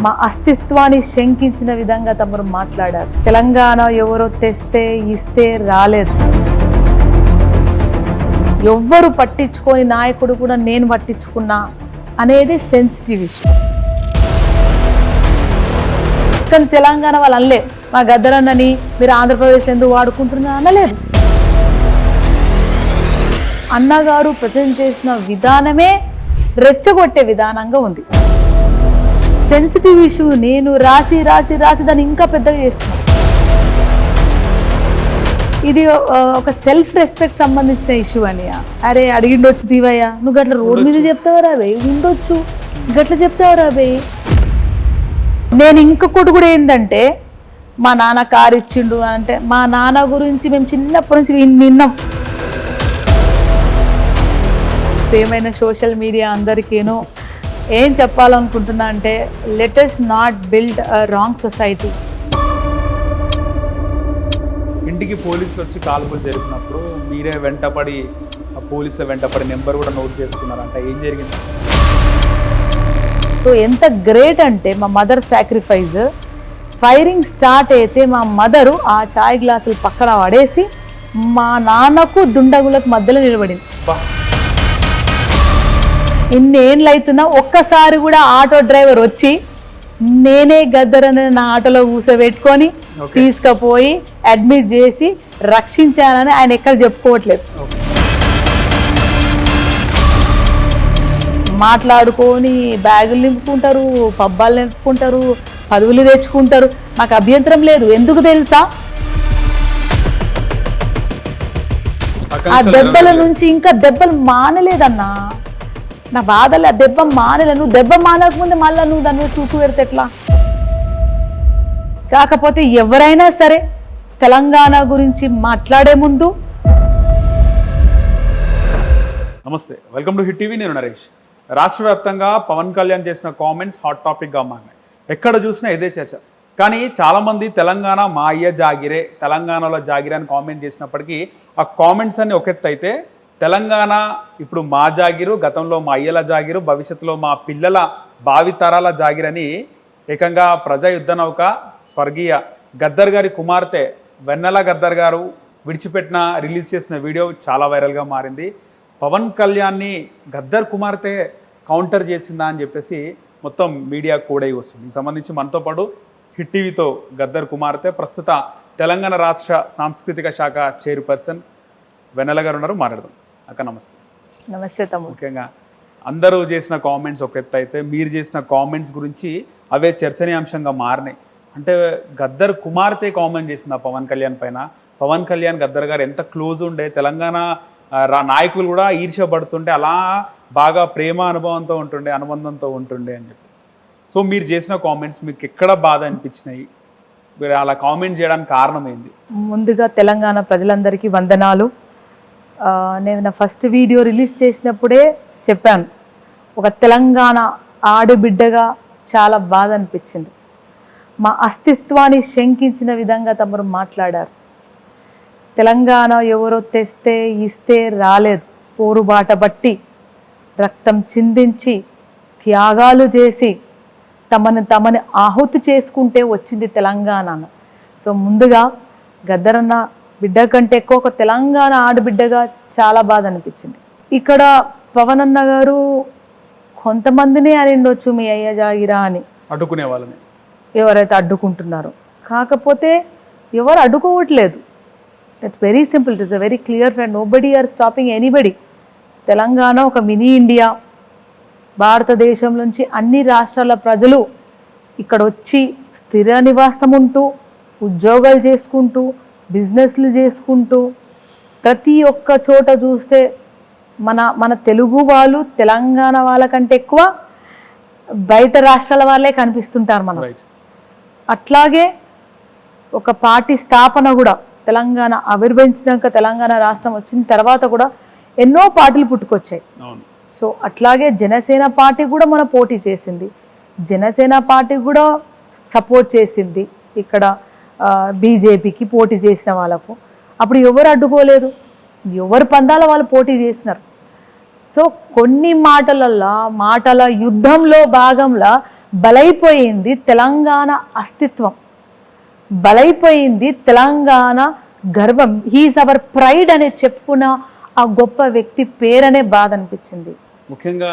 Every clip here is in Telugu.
మా అస్తిత్వాన్ని శంకించిన విధంగా తమరు మాట్లాడారు. తెలంగాణ ఎవరో తెస్తే ఇస్తే రాలేదు, ఎవ్వరు పట్టించుకొని నాయకుడు కూడా నేను పట్టించుకున్నా అనేది సెన్సిటివ్ ఇష్యూ. కానీ తెలంగాణ వాళ్ళు అనలే మా గద్దరన్నని మీరు ఆంధ్రప్రదేశ్లో ఎందుకు వాడుకుంటున్నారు అనలేదు. అన్నగారు ప్రజెంట్ చేసిన విధానమే రెచ్చగొట్టే విధానంగా ఉంది. సెన్సిటివ్ ఇష్యూ నేను రాసి రాసి రాసి దాన్ని ఇంకా పెద్దగా చేస్తున్నాను. ఇది ఒక సెల్ఫ్ రెస్పెక్ట్ సంబంధించిన ఇష్యూ అని. అరే అడిగిండొచ్చు దీవయ్యా, నువ్వు గట్ల రోడ్ మీద చెప్తావరా బే, ఉండొచ్చు గట్ల చెప్తావరా బే. నేను ఇంకొకటి కూడా ఏంటంటే మా నాన్న కారు ఇచ్చిండు అంటే మా నాన్న గురించి మేము చిన్నప్పటి నుంచి విన్నాం. ఏమైనా సోషల్ మీడియా అందరికీను ఏం చెప్పాలనుకుంటున్నా అంటే let us not build a wrong society. ఇంటికి పోలీసులు వచ్చి కాల్పులు జరిపినప్పుడు మీరే వెంటపడి పోలీసుల వెంటపడి నెంబర్ కూడా నోట్ చేసుకున్నారంట, ఏం జరిగింది? సో ఎంత గ్రేట్ అంటే మా మదర్ సాక్రిఫైస్. ఫైరింగ్ స్టార్ట్ అయితే మా మదరు ఆ చాయ్ గ్లాసులు పక్కన పడేసి మా నాన్నకు దుండగులకు మధ్యలో నిలబడింది. ఇన్నేళ్ళు అవుతున్నా ఒక్కసారి కూడా ఆటో డ్రైవర్ వచ్చి నేనే గద్దరని నా ఆటోలో కూర్చోబెట్టుకొని తీసుకుపోయి అడ్మిట్ చేసి రక్షించానని ఆయన ఎక్కడ చెప్పుకోవట్లేదు. మాట్లాడుకొని బ్యాగులు నింపుకుంటారు, పబ్బాలు నింపుకుంటారు, పదవులు తెచ్చుకుంటారు. నాకు అభ్యంతరం లేదు. ఎందుకు తెలుసా? ఆ దెబ్బల నుంచి ఇంకా దెబ్బలు మానలేదన్నా. నా బాధలు ఆ దెబ్బ మానలే. నువ్వు దెబ్బ మానకముందే మళ్ళీ నువ్వు దాన్ని చూసి పెడితే ఎట్లా? కాకపోతే ఎవరైనా సరే తెలంగాణ గురించి మాట్లాడే ముందు. నమస్తే, వెల్కమ్ టు హిట్ టీవీ. నేను నరేష్. రాష్ట్ర వ్యాప్తంగా పవన్ కళ్యాణ్ చేసిన కామెంట్స్ హాట్ టాపిక్గా మారినాయి. ఎక్కడ చూసినా ఇదే చర్చ. కానీ చాలామంది తెలంగాణ మా అయ్య జాగిరే, తెలంగాణలో జాగిరే అని కామెంట్ చేసినప్పటికీ ఆ కామెంట్స్ అన్ని ఒక ఎత్తు అయితే తెలంగాణ ఇప్పుడు మా జాగిరు, గతంలో మా అయ్యల జాగిరు, భవిష్యత్తులో మా పిల్లల భావితరాల జాగిరని ఏకంగా ప్రజా యుద్ధ నౌక స్వర్గీయ గద్దర్ గారి కుమార్తె వెన్నెల గద్దర్ గారు రిలీజ్ చేసిన వీడియో చాలా వైరల్గా మారింది. పవన్ కళ్యాణ్ని గద్దర్ కుమార్తె కౌంటర్ చేసిందా అని చెప్పేసి మొత్తం మీడియా కూడై వస్తుంది. ఈ సంబంధించి మనతో పాటు హిట్ టీవీతో గద్దర్ కుమార్తె ప్రస్తుత తెలంగాణ రాష్ట్ర సాంస్కృతిక శాఖ చైర్పర్సన్ వెన్నెల గారు ఉన్నారు. మాట్లాడదాం. అక్క నమస్తే. నమస్తే తమ్ముడు. ముఖ్యంగా అందరూ చేసిన కామెంట్స్ ఒక ఎత్తు అయితే మీరు చేసిన కామెంట్స్ గురించి అవే చర్చనీయాంశంగా మారినాయి. అంటే గద్దర్ కుమార్తె కామెంట్ చేసింది పవన్ కళ్యాణ్ పైన. పవన్ కళ్యాణ్ గద్దర్ గారు ఎంత క్లోజ్ ఉండే, తెలంగాణ నాయకులు కూడా ఈర్ష్యపడుతుంటే అలా బాగా ప్రేమ అనుబంధంతో ఉంటుండే అని చెప్పేసి. సో మీరు చేసిన కామెంట్స్ మీకు ఎక్కడ బాధ అనిపించినాయి? మీరు అలా కామెంట్ చేయడానికి కారణం ఏంది? ముందుగా తెలంగాణ ప్రజలందరికీ వందనాలు. నేను నా ఫస్ట్ వీడియో రిలీజ్ చేసినప్పుడే చెప్పాను, ఒక తెలంగాణ ఆడబిడ్డగా చాలా బాధ అనిపించింది. మా అస్తిత్వాన్ని శంకించిన విధంగా తమరు మాట్లాడారు. తెలంగాణ ఎవరో తెస్తే ఇస్తే రాలేదు, పోరుబాట బట్టి రక్తం చిందించి త్యాగాలు చేసి తమని ఆహుతి చేసుకుంటే వచ్చింది తెలంగాణ. సో ముందుగా గద్దరన్న బిడ్డ కంటే ఎక్కువ ఒక తెలంగాణ ఆడబిడ్డగా చాలా బాధ అనిపించింది. ఇక్కడ పవన్ అన్న గారు కొంతమందిని అనిండొచ్చు మీ అయ్య జాగిరా అని, అడ్డుకునే వాళ్ళని ఎవరైతే అడ్డుకుంటున్నారో. కాకపోతే ఎవరు అడ్డుకోవట్లేదు. It's very simple, it is a very clear friend. Nobody are stopping anybody. Telangana ఒక మినీ ఇండియా. భారతదేశం నుంచి అన్ని రాష్ట్రాల ప్రజలు ఇక్కడ వచ్చి స్థిర నివాసం ఉంటూ ఉద్యోగాలు చేసుకుంటూ బిజినెస్లు చేసుకుంటూ ప్రతి ఒక్క చోట చూస్తే మన తెలుగు వాళ్ళు తెలంగాణ వాళ్ళకంటే ఎక్కువ బయట రాష్ట్రాల వాళ్ళే కనిపిస్తుంటారు మనం. అట్లాగే ఒక పార్టీ స్థాపన కూడా తెలంగాణ ఆవిర్భవించినాక తెలంగాణ రాష్ట్రం వచ్చిన తర్వాత కూడా ఎన్నో పార్టీలు పుట్టుకొచ్చాయి. సో అట్లాగే జనసేన పార్టీ కూడా మన పోటీ చేసింది. జనసేన పార్టీ కూడా సపోర్ట్ చేసింది ఇక్కడ బీజేపీకి పోటీ చేసిన వాళ్ళకు. అప్పుడు ఎవరు అడ్డుకోలేదు, ఎవరు పందాల వాళ్ళు పోటీ చేసినారు. సో కొన్ని మాటల యుద్ధంలో భాగంలో బలైపోయింది తెలంగాణ అస్తిత్వం, బలైపోయింది తెలంగాణ గర్వం. హీఈస్ అవర్ ప్రైడ్ అని చెప్పుకున్న ఆ గొప్ప వ్యక్తి పేరనే బాధ అనిపించింది. ముఖ్యంగా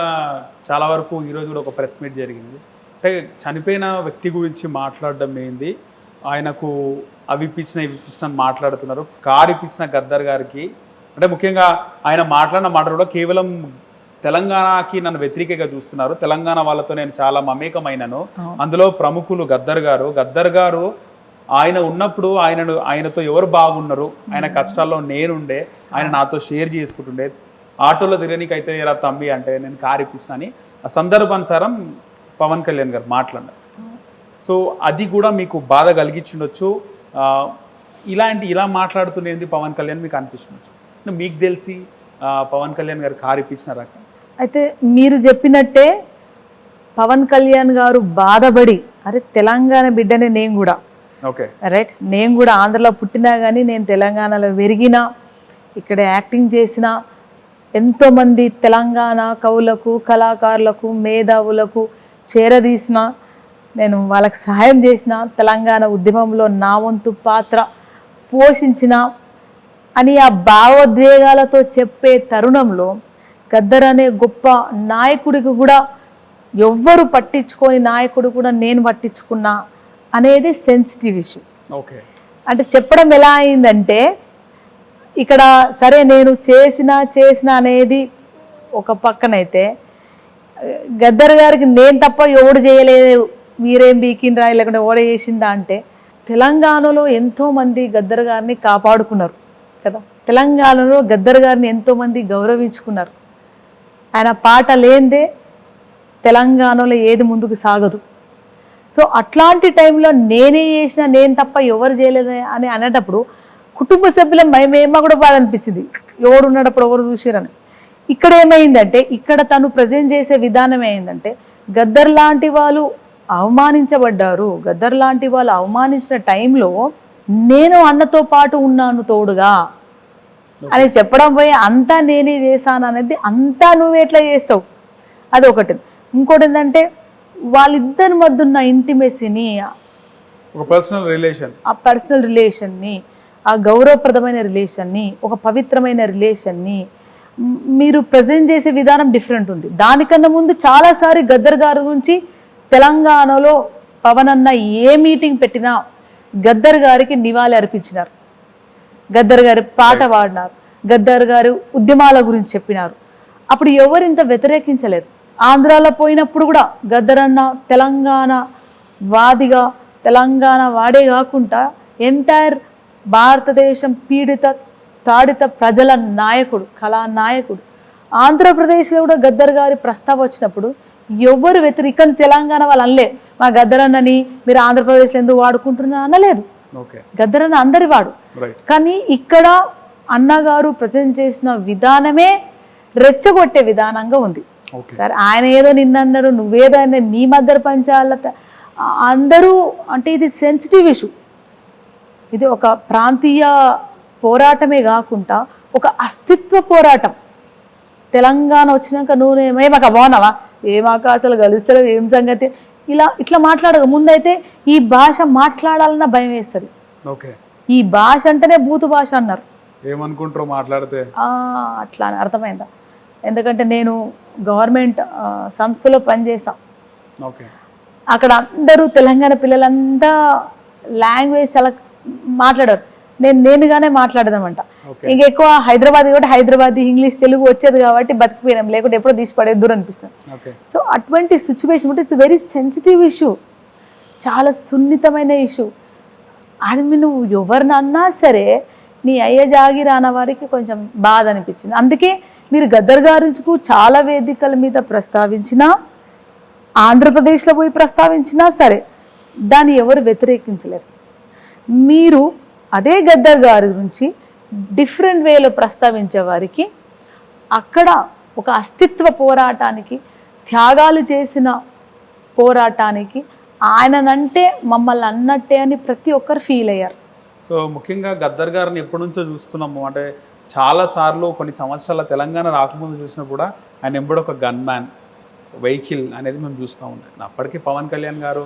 చాలా వరకు ఈరోజు కూడా ఒక ప్రెస్ మీట్ జరిగింది. అంటే చనిపోయిన వ్యక్తి గురించి మాట్లాడడం ఏంది, ఆయనకు అవి ఇప్పించిన ఇవి ఇప్పించిన మాట్లాడుతున్నారు. కారు ఇప్పించిన గద్దర్ గారికి అంటే ముఖ్యంగా ఆయన మాట్లాడిన మాటలు కూడా కేవలం తెలంగాణకి నన్ను వ్యతిరేకంగా చూస్తున్నారు, తెలంగాణ వాళ్ళతో నేను చాలా మమేకమైనను. అందులో ప్రముఖులు గద్దర్ గారు ఆయన ఉన్నప్పుడు ఆయనతో ఎవరు బాగున్నారు, ఆయన కష్టాల్లో నేనుండే, ఆయన నాతో షేర్ చేసుకుంటుండే, ఆటోలో తిరగనీకైతే ఎలా తమ్మి అంటే నేను కారు ఇప్పించిన అని ఆ సందర్భానుసారం పవన్ కళ్యాణ్ గారు మాట్లాడారు. సో అది కూడా మీకు బాధ కలిగించుండొచ్చు. ఇలా మాట్లాడుతున్నది పవన్ కళ్యాణ్ మీకు అనిపించవచ్చు. మీకు తెలిసి పవన్ కళ్యాణ్ గారు కారు ఇప్పించినారా? అయితే మీరు చెప్పినట్టే పవన్ కళ్యాణ్ గారు బాధపడి, అరే తెలంగాణ బిడ్డనే నేను కూడా, ఓకే రైట్, నేను కూడా ఆంధ్రలో పుట్టినా కానీ నేను తెలంగాణలో పెరిగినా, ఇక్కడ యాక్టింగ్ చేసిన ఎంతోమంది తెలంగాణ కవులకు, కళాకారులకు, మేధావులకు చేరదీసిన, నేను వాళ్ళకి సహాయం చేసిన, తెలంగాణ ఉద్యమంలో నా వంతు పాత్ర పోషించిన అని ఆ భావోద్వేగాలతో చెప్పే తరుణంలో గద్దర్ అనే గొప్ప నాయకుడికి కూడా ఎవ్వరు పట్టించుకొని నాయకుడు కూడా నేను పట్టించుకున్నా అనేది సెన్సిటివ్ ఇష్యూ. ఓకే, అంటే చెప్పడం ఎలా అయిందంటే, ఇక్కడ సరే నేను చేసిన అనేది ఒక పక్కనైతే, గద్దర్ గారికి నేను తప్ప ఎవడు చేయలేదు, మీరేం బీకిండ్రా లేకుంటే ఎవడ చేసిందా అంటే, తెలంగాణలో ఎంతోమంది గద్దర్ గారిని కాపాడుకున్నారు కదా, తెలంగాణలో గద్దర్ గారిని ఎంతోమంది గౌరవించుకున్నారు. ఆయన పాట లేనిదే తెలంగాణలో ఏది ముందుకు సాగదు. సో అట్లాంటి టైంలో నేనే చేసిన, నేను తప్ప ఎవరు చేయలేదు అని అనేటప్పుడు కుటుంబ సభ్యుల మేమేమో కూడా బాధ అనిపించింది, ఎవరు ఉన్నప్పుడు ఎవరు చూసిరని. ఇక్కడ ఏమైందంటే, ఇక్కడ తను ప్రజెంట్ చేసే విధానం ఏంటంటే, గద్దర్ లాంటి వాళ్ళు అవమానించబడ్డారు, గద్దర్ లాంటి వాళ్ళు అవమానించిన టైంలో నేను అన్నతో పాటు ఉన్నాను తోడుగా అని చెప్పడం పోయి అంతా నేనే చేశాను అనేది, అంతా నువ్వు ఎట్లా చేస్తావు, అది ఒకటి. ఇంకోటి ఏంటంటే, వాళ్ళిద్దరి మధ్య ఉన్న ఇంటిమెసీని, ఒక పర్సనల్ రిలేషన్, ఆ పర్సనల్ రిలేషన్ని, ఆ గౌరవప్రదమైన రిలేషన్ని, ఒక పవిత్రమైన రిలేషన్ని మీరు ప్రజెంట్ చేసే విధానం డిఫరెంట్ ఉంది. దానికన్నా ముందు చాలాసారి గద్దర్ గారి గురించి తెలంగాణలో పవన్ అన్న ఏ మీటింగ్ పెట్టినా గద్దర్ గారికి నివాళి అర్పించినారు, గద్దర్ గారి పాట పాడినారు, గద్దర్ గారు ఉద్యమాల గురించి చెప్పినారు. అప్పుడు ఎవరు ఇంత వ్యతిరేకించలేదు. ఆంధ్రాలో పోయినప్పుడు కూడా గద్దర్ అన్న తెలంగాణ వాదిగా, తెలంగాణ వాడే కాకుండా ఎంటైర్ భారతదేశం పీడిత తాడిత ప్రజల నాయకుడు, కళానాయకుడు. ఆంధ్రప్రదేశ్లో కూడా గద్దర్ గారి ప్రస్తావ వచ్చినప్పుడు ఎవరు వ్యతిరేకం, తెలంగాణ వాళ్ళు అనలే మా గద్దర్ అన్నని మీరు ఆంధ్రప్రదేశ్లో ఎందుకు వాడుకుంటున్నారు అనలేదు. గద్దర్ అన్న అందరి వాడు. కానీ ఇక్కడ అన్నగారు ప్రజెంట్ చేసిన విధానమే రెచ్చగొట్టే విధానంగా ఉంది. సరే ఆయన ఏదో నిన్నన్నారు, నువ్వేదో మీ మధ్య పంచాల అందరూ అంటే, ఇది సెన్సిటివ్ ఇష్యూ. ఇది ఒక ప్రాంతీయ పోరాటమే కాకుండా ఒక అస్తిత్వ పోరాటం. తెలంగాణ వచ్చినాక నువ్వు మాకు బాగున్నావా, ఏమాక అసలు కలుస్తలేవు, ఏం సంగతి, ఇట్లా మాట్లాడక ముందైతే ఈ భాష మాట్లాడాలన్న భయం వేస్తుంది. ఈ భాష అంటేనే బూతు భాష అన్నారు, ఏమనుకుంటారో మాట్లాడితే అట్లా అని అర్థమైందా. ఎందుకంటే నేను గవర్నమెంట్ సంస్థలో పనిచేసాం, అక్కడ అందరూ తెలంగాణ పిల్లలంతా లాంగ్వేజ్ చాలా మాట్లాడారు, నేనుగానే మాట్లాడదామంట. ఇంకెక్కువ హైదరాబాద్ కాబట్టి హైదరాబాద్ ఇంగ్లీష్ తెలుగు వచ్చేది కాబట్టి బతికిపోయినాం, లేకుంటే ఎప్పుడో తీసి పడేద్దరు అనిపిస్తుంది. సో అటువంటి సిచ్యువేషన్ అంటే ఇట్స్ వెరీ సెన్సిటివ్ ఇష్యూ, చాలా సున్నితమైన ఇష్యూ. అది నువ్వు ఎవరినన్నా సరే నీ అయ్య జాగిర్ అన్న వారికి కొంచెం బాధ అనిపించింది. అందుకే మీరు గద్దర్ గారికి చాలా వేదికల మీద ప్రస్తావించినా, ఆంధ్రప్రదేశ్లో పోయి ప్రస్తావించినా సరే దాన్ని ఎవరు వ్యతిరేకించలేరు. మీరు అదే గద్దర్ గారి గురించి డిఫరెంట్ వేలో ప్రస్తావించే వారికి అక్కడ ఒక అస్తిత్వ పోరాటానికి, త్యాగాలు చేసిన పోరాటానికి ఆయననంటే మమ్మల్ని అన్నట్టే అని ప్రతి ఒక్కరు ఫీల్ అయ్యారు. సో ముఖ్యంగా గద్దర్ గారిని ఎప్పటి నుంచో చూస్తున్నాము, అంటే చాలాసార్లు కొన్ని సంవత్సరాల తెలంగాణ రాకముందు చూసినా కూడా ఆయన ఎంబడి ఒక గన్ మ్యాన్, వెహికల్ అనేది మేము చూస్తూ ఉంటాం. అప్పటికి పవన్ కళ్యాణ్ గారు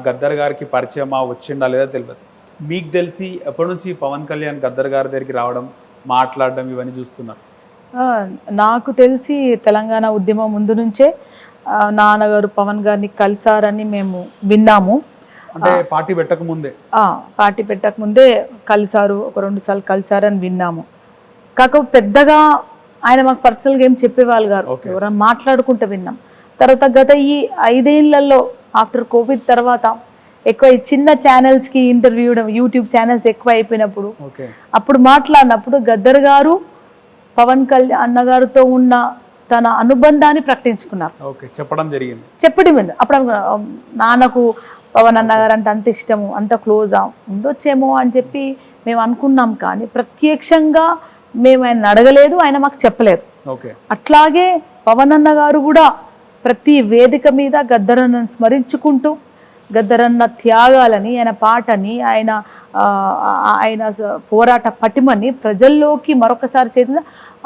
గద్దర్ గారికి పరిచయమా వచ్చిండా లేదా తెలియదు. మీకు తెలిసి ఎప్పటి నుంచి పవన్ కళ్యాణ్ గద్దర్ గారి దగ్గరికి రావడం, మాట్లాడడం ఇవన్నీ చూస్తున్నారు? నాకు తెలిసి తెలంగాణ ఉద్యమం ముందు నుంచే నాన్నగారు పవన్ గారిని కలిసారని మేము విన్నాము. అంటే పార్టీ పెట్టక ముందే? పార్టీ పెట్టక ముందే కలిసారు, ఒక 2 సార్లు కలిసారని విన్నాము. కాకపోతే పెద్దగా ఆయన మాకు పర్సనల్గా ఏం చెప్పేవాళ్ళు గారు, ఎవరైనా మాట్లాడుకుంటూ విన్నాం. తర్వాత గత ఈ 5 ఏళ్లలో ఆఫ్టర్ కోవిడ్ తర్వాత ఎక్కువ ఈ చిన్న ఛానల్స్కి ఇంటర్వ్యూ ఇవ్వడం, యూట్యూబ్ ఛానల్స్ ఎక్కువ అయిపోయినప్పుడు అప్పుడు మాట్లాడినప్పుడు గద్దర్ గారు పవన్ కళ్యాణ్ అన్నగారితో ఉన్న తన అనుబంధాన్ని ప్రకటించుకున్నారు. చెప్పడం జరిగింది. అప్పుడు నాన్నకు పవన్ అన్నగారు అంటే అంత ఇష్టము, అంత క్లోజా ఉండొచ్చేమో అని చెప్పి మేము అనుకున్నాం. కానీ ప్రత్యక్షంగా మేము ఆయన అడగలేదు, ఆయన మాకు చెప్పలేదు. అట్లాగే పవన్ అన్న గారు కూడా ప్రతి వేదిక మీద గద్దరన్నను స్మరించుకుంటూ గద్దరన్న త్యాగాలని, ఆయన పాటని, ఆయన పోరాట పటిమని ప్రజల్లోకి మరొకసారి చేసిన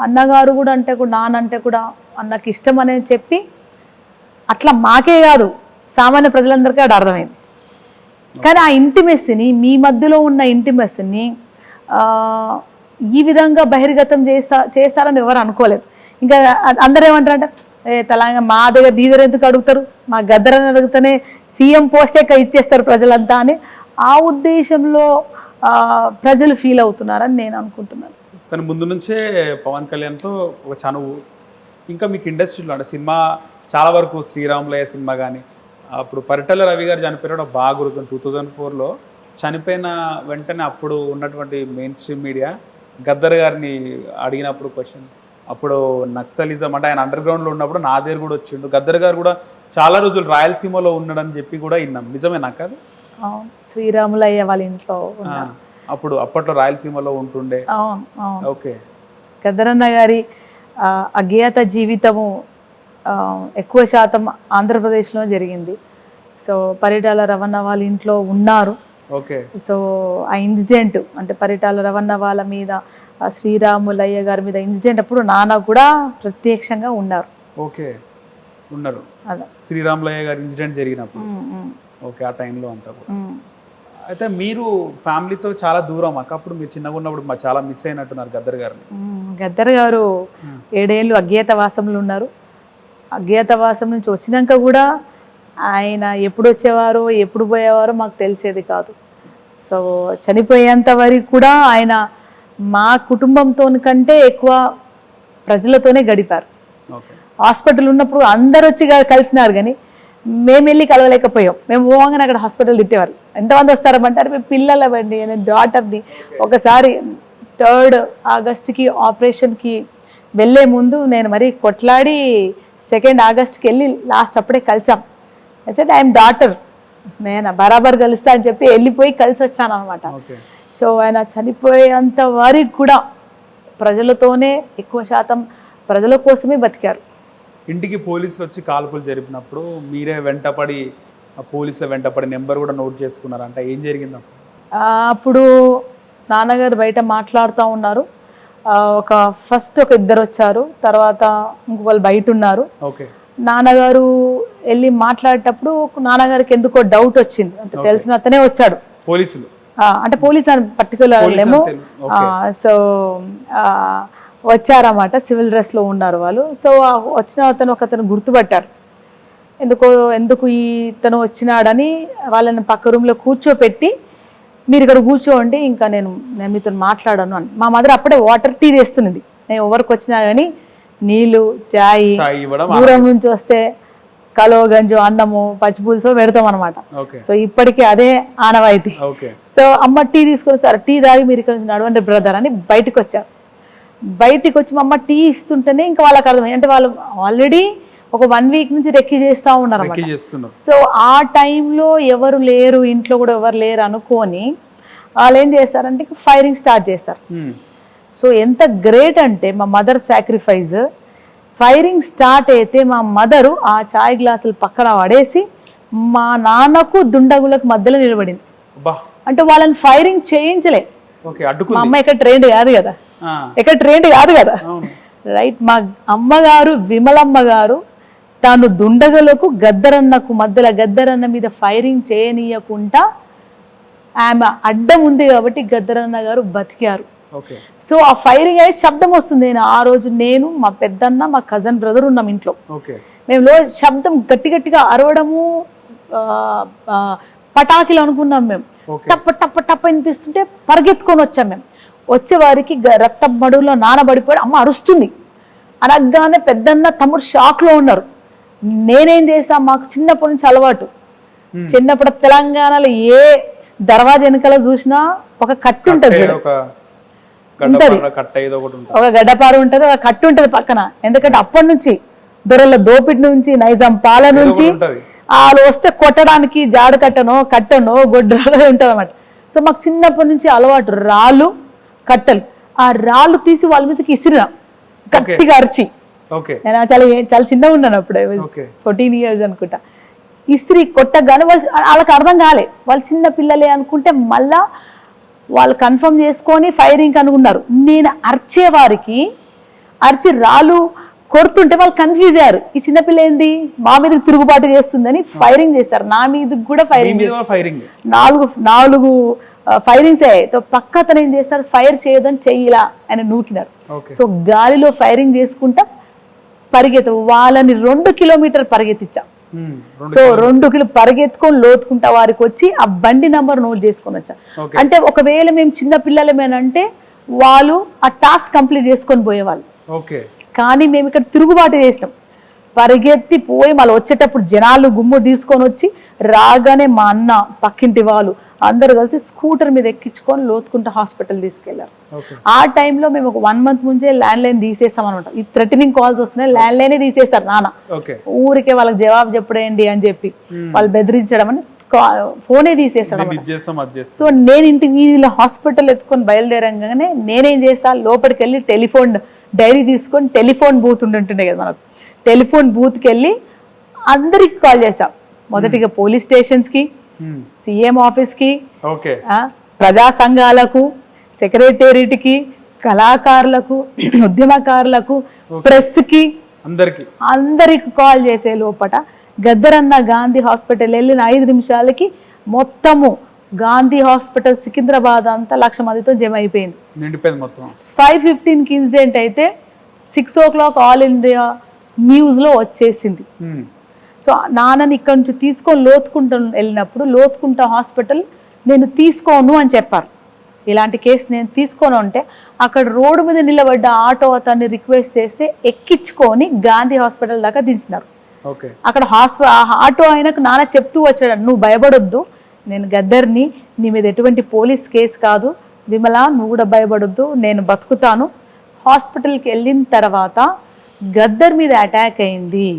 అన్నగారు కూడా అంటే కూడా నానంటే కూడా అన్నకి ఇష్టం అనేది చెప్పి అట్లా మాకే కాదు సామాన్య ప్రజలందరికీ అది అర్థమైంది. కానీ ఆ ఇంటిమెస్సీని, మీ మధ్యలో ఉన్న ఇంటిమెస్సీని ఈ విధంగా బహిర్గతం చేస్తారని ఎవరు అనుకోలేదు. ఇంకా అందరూ ఏమంటారంటే తెలంగాణ మా దగ్గర దీదర్ ఎందుకు అడుగుతారు, మా గద్దరని అడిగితేనే సీఎం పోస్ట్ ఇచ్చేస్తారు ప్రజలంతా అని ఆ ఉద్దేశంలో ప్రజలు ఫీల్ అవుతున్నారని నేను అనుకుంటున్నాను. తను ముందు నుంచే పవన్ కళ్యాణ్తో ఒక చనువు. ఇంకా మీకు ఇండస్ట్రీలో అంటే సినిమా చాలా వరకు శ్రీరాములయ్య సినిమా కానీ, అప్పుడు పరిటాల రవి గారు చనిపోయిన బాగా గుర్తుంది. 2004లో చనిపోయిన వెంటనే అప్పుడు ఉన్నటువంటి మెయిన్ స్ట్రీమ్ మీడియా గద్దర్ గారిని అడిగినప్పుడు క్వశ్చన్, అప్పుడు నక్సలిజం అంటే ఆయన అండర్ గ్రౌండ్లో ఉన్నప్పుడు నా దగ్గర కూడా వచ్చిండు. గద్దర్ గారు కూడా చాలా రోజులు రాయలసీమలో ఉన్నాడని చెప్పి కూడా విన్నాం. నిజమే నాకు అది? శ్రీరాములయ్య వాళ్ళ ఇంట్లో అప్పట్లో రాయలసీమలో ఉంటుండే. ఓకే. గద్దరన్న గారి అజ్ఞాత జీవితము ఎక్కువ శాతం ఆంధ్రప్రదేశ్లో జరిగింది. సో పరిటాల రవణ వాళ్ళ ఇంట్లో ఉన్నారు. ఓకే. సో ఆ ఇన్సిడెంట్ అంటే పరిటాల రవణ వాళ్ళ మీద, శ్రీరాములయ్య గారి మీద ఇన్సిడెంట్ అప్పుడు నాన్న కూడా ప్రత్యక్షంగా ఉన్నారు. ఓకే, ఉన్నారు. శ్రీరాములయ్య గారి ఇన్సిడెంట్ జరిగినప్పుడు. ఓకే, ఆ టైంలో అంతా కూడా. అయితే మీరు ఫ్యామిలీతో చాలా దూరం అక్క. అప్పుడు మీరు చిన్నగా ఉన్నప్పుడు చాలా మిస్ అయినట్టున్నారు గద్దర్ గారిని. గద్దర్ గారు 7 ఏళ్ళు అజ్ఞాతవాసంలో ఉన్నారు. అజ్ఞాతవాసం నుంచి వచ్చినాక కూడా ఆయన ఎప్పుడు వచ్చేవారో ఎప్పుడు పోయేవారో మాకు తెలిసేది కాదు. సో చనిపోయేంత వరకు కూడా ఆయన మా కుటుంబంతో కంటే ఎక్కువ ప్రజలతోనే గడిపారు. హాస్పిటల్ ఉన్నప్పుడు అందరు వచ్చి కలిసినారు, కానీ మేము వెళ్ళి కలవలేకపోయాం. మేము పోగానే అక్కడ హాస్పిటల్ తిట్టేవారు, ఎంతమంది వస్తారమంటారు, మేము పిల్లలవండి, నేను డాటర్ని. ఒకసారి 3rd ఆగస్ట్కి ఆపరేషన్కి వెళ్ళే ముందు నేను మరీ కొట్లాడి 2nd ఆగస్ట్కి వెళ్ళి లాస్ట్ అప్పుడే కలిసాం. అయితే ఐఎమ్ డాటర్, నేను బరాబర్ కలుస్తా అని చెప్పి వెళ్ళిపోయి కలిసి వచ్చాను అనమాట. సో ఆయన చనిపోయేంత వరకు కూడా ప్రజలతోనే ఎక్కువ శాతం ప్రజల కోసమే బతికారు. ఇంటికి పోలీసులు వచ్చి కాల్పులు జరిపినప్పుడు మీరే వెంటపడి పోలీసుల వెంటపడి నెంబర్ కూడా నోట్ చేసుకున్నారంట, ఏం జరిగింది అప్పుడు? నాన్నగారు బయట మాట్లాడుతూ ఉన్నారు. ఫస్ట్ ఒక 2 వచ్చారు, తర్వాత ఇంకో వాళ్ళు బయట ఉన్నారు. నాన్నగారు వెళ్ళి మాట్లాడేటప్పుడు నాన్నగారికి ఎందుకో డౌట్ వచ్చింది. అంటే తెలిసిన అతనే వచ్చాడు, పోలీసులు అంటే పోలీస్ అని పర్టికులర్ ఏమో. సో వచ్చారన్నమాట, సివిల్ డ్రెస్లో ఉన్నారు వాళ్ళు. సో వచ్చిన ఒకతను గుర్తుపట్టారు. ఎందుకు ఇతను వచ్చినాడని వాళ్ళని పక్క రూమ్లో కూర్చోపెట్టి, మీరు ఇక్కడ కూర్చోండి, ఇంకా నేను మీతో మాట్లాడాను అని. మా మదర్ అప్పుడే వాటర్ టీ చేస్తున్నది. నేను ఎవరికి వచ్చినా కానీ నీళ్ళు, చాయ్, దూరం నుంచి వస్తే కలో గంజు, అన్నము, పచ్చిపులుసు పెడతాం అనమాట. సో ఇప్పటికీ అదే ఆనవాయితీ. సో అమ్మ టీ తీసుకొని, సార్ టీ తాగి మీరు ఇక్కడ నడవండి బ్రదర్ అని బయటకు వచ్చారు. బయటికి వచ్చి మా అమ్మ టీ ఇస్తుంటేనే ఇంకా వాళ్ళకి అర్థమైంది, అంటే వాళ్ళు ఆల్రెడీ ఒక 1 వీక్ నుంచి రెక్కి చేస్తూ ఉన్నారు అన్నమాట. సో ఆ టైంలో ఎవరు లేరు, ఇంట్లో కూడా ఎవరు లేరు అనుకొని వాళ్ళు ఏం చేస్తారంటే ఫైరింగ్ స్టార్ట్ చేస్తారు. సో ఎంత గ్రేట్ అంటే మా మదర్ సాక్రిఫైస్. ఫైరింగ్ స్టార్ట్ అయితే మా మదరు ఆ చాయ్ గ్లాసులు పక్కన పడేసి మా నాన్నకు దుండగులకు మధ్యలో నిలబడింది. అంటే వాళ్ళని ఫైరింగ్ చేయించలే. మా అమ్మ ఎక్కడ ట్రైన్డ్ కాదు కదా, రైట్. మా అమ్మగారు విమలమ్మ గారు తాను దుండగులకు గద్దరన్నకు మధ్యలో గద్దరన్న మీద ఫైరింగ్ చేయనీయకుండా ఆమె అడ్డం ఉంది కాబట్టి గద్దరన్న గారు బతికారు. ఓకే. సో ఆ ఫైరింగ్ అయ్యే శబ్దం వస్తుంది. ఆ రోజు నేను, మా పెద్దన్న, మా కజన్ బ్రదర్ ఉన్నాం ఇంట్లో. ఓకే. మేము శబ్దం గట్టి గట్టిగా అరవడము, పటాకులు అనుకున్నాం మేము. టప్ప టప్ప టప్ప వినిపిస్తుంటే పరిగెత్తుకొని వచ్చాం మేము. వచ్చే వారికి రక్తం మడుగులో నానబడిపోయి అమ్మ అరుస్తుంది. అనగానే పెద్దన్న తమ్ముడు షాక్ లో ఉన్నారు. నేనేం చేసా, మాకు చిన్నప్పటి నుంచి అలవాటు. చిన్నప్పుడు తెలంగాణలో ఏ దర్వాజా వెనకాల చూసినా ఒక కట్టు ఉంటది, ఒక గడ్డపారు ఉంటది, ఒక కట్టు ఉంటది పక్కన. ఎందుకంటే అప్పటి నుంచి దొరల దోపిడి నుంచి, నైజాం పాల నుంచి వాళ్ళు వస్తే కొట్టడానికి జాడు కట్టనో గొడ్డలో ఉంటది అన్నమాట. సో మాకు చిన్నప్పటి నుంచి అలవాటు. రాళ్ళు కట్టలు, ఆ రాళ్ళు తీసి వాళ్ళ మీదకి ఇసిరినా గట్టిగా అరిచి. నేను చాలా చిన్నగా ఉన్నాను అప్పుడు, 14 years అనుకుంటా. ఇస్త్రీ కొట్టగానే వాళ్ళకి అర్థం కాలే, వాళ్ళు చిన్న పిల్లలే అనుకుంటే మళ్ళా వాళ్ళు కన్ఫర్మ్ చేసుకొని ఫైరింగ్ అనుకున్నారు. నేను అరిచే వారికి అరిచి రాళ్ళు కొడుతుంటే వాళ్ళు కన్ఫ్యూజ్ అయ్యారు. ఈ చిన్నపిల్ల ఏంది మా మీద తిరుగుబాటు చేస్తుందని ఫైరింగ్ చేస్తారు. నా మీద కూడా ఫైరింగ్, 4 ఫైరింగ్స్ అయ్యాయి. పక్క అతను ఏం చేస్తారు, ఫైర్ చేయదని చెయ్యిలా ఆయన నూకినారు. సో గాలిలో ఫైరింగ్ చేసుకుంటా వాళ్ళని 2 kilometers పరిగెత్తించాం. సో 2 kilometers పరిగెత్తుకొని లోతుకుంటా వారికి వచ్చి ఆ బండి నంబర్ నోట్ చేసుకొని వచ్చా. అంటే ఒకవేళ మేము చిన్న పిల్లలమేనంటే వాళ్ళు ఆ టాస్క్ కంప్లీట్ చేసుకొని పోయేవాళ్ళు. కానీ మేము ఇక్కడ తిరుగుబాటు చేసినాం. పరిగెత్తి పోయి మళ్ళీ వచ్చేటప్పుడు జనాలు గుమ్ము తీసుకొని వచ్చి రాగానే మా అన్న, పక్కింటి వాళ్ళు అందరు కలిసి స్కూటర్ మీద ఎక్కించుకొని లోతుకుంటా హాస్పిటల్ తీసుకెళ్లారు. ఆ టైంలో మేము ఒక 1 month ముందే ల్యాండ్ లైన్ తీసేస్తాం అనమాట. ఈ థ్రెటనింగ్ కాల్స్ వస్తున్నాయి, ల్యాండ్ లైనే తీసేస్తారు నాన్న. ఊరికే వాళ్ళకి జవాబు చెప్పడేంటి అని చెప్పి వాళ్ళు బెదిరించడం అని ఫోనే తీసేస్తాడు. సో నేను ఇంటికి వీళ్ళ హాస్పిటల్ ఎత్తుకొని బయలుదేరంగానే నేనేం చేస్తా, లోపలికి వెళ్ళి టెలిఫోన్ డైరీ తీసుకొని టెలిఫోన్ బూత్ ఉంటుండే కదా మనకు, టెలిఫోన్ బూత్కి వెళ్ళి అందరికి కాల్ చేసా. మొదటిగా పోలీస్ స్టేషన్స్కి, సీఎం ఆఫీస్కి, ప్రజా సంఘాలకు, సెక్రటేరియట్కి, కళాకారులకు, ఉద్యమకారులకు, ప్రెస్కి, అందరికి కాల్ చేసే లోపల గద్దరన్న గాంధీ హాస్పిటల్ వెళ్ళిన 5 నిమిషాలకి మొత్తము గాంధీ హాస్పిటల్ సికింద్రాబాద్ అంతా 1,00,000 మందితో జమ అయిపోయింది. 5:15కి ఇన్సిడెంట్ అయితే 6 o'clock ఆల్ ఇండియా న్యూస్ లో వచ్చేసింది. సో నాన్నని ఇక్కడ నుంచి తీసుకొని లోతుకుంటా వెళ్ళినప్పుడు లోతుకుంటా హాస్పిటల్ నేను తీసుకోను అని చెప్పారు. ఇలాంటి కేసు నేను తీసుకోను అంటే అక్కడ రోడ్డు మీద నిలబడ్డ ఆటో అతన్ని రిక్వెస్ట్ చేస్తే ఎక్కించుకొని గాంధీ హాస్పిటల్ దాకా దించినారు. అక్కడ ఆటో ఆయనకు నాన్న చెప్తూ వచ్చాడు, నువ్వు భయపడొద్దు, నేను గద్దర్ని, నీ మీద ఎటువంటి పోలీస్ కేసు కాదు, విమల నువ్వు కూడా భయపడొద్దు, నేను బతుకుతాను. హాస్పిటల్కి వెళ్ళిన తర్వాత గద్దర్ మీద అటాక్ అయింది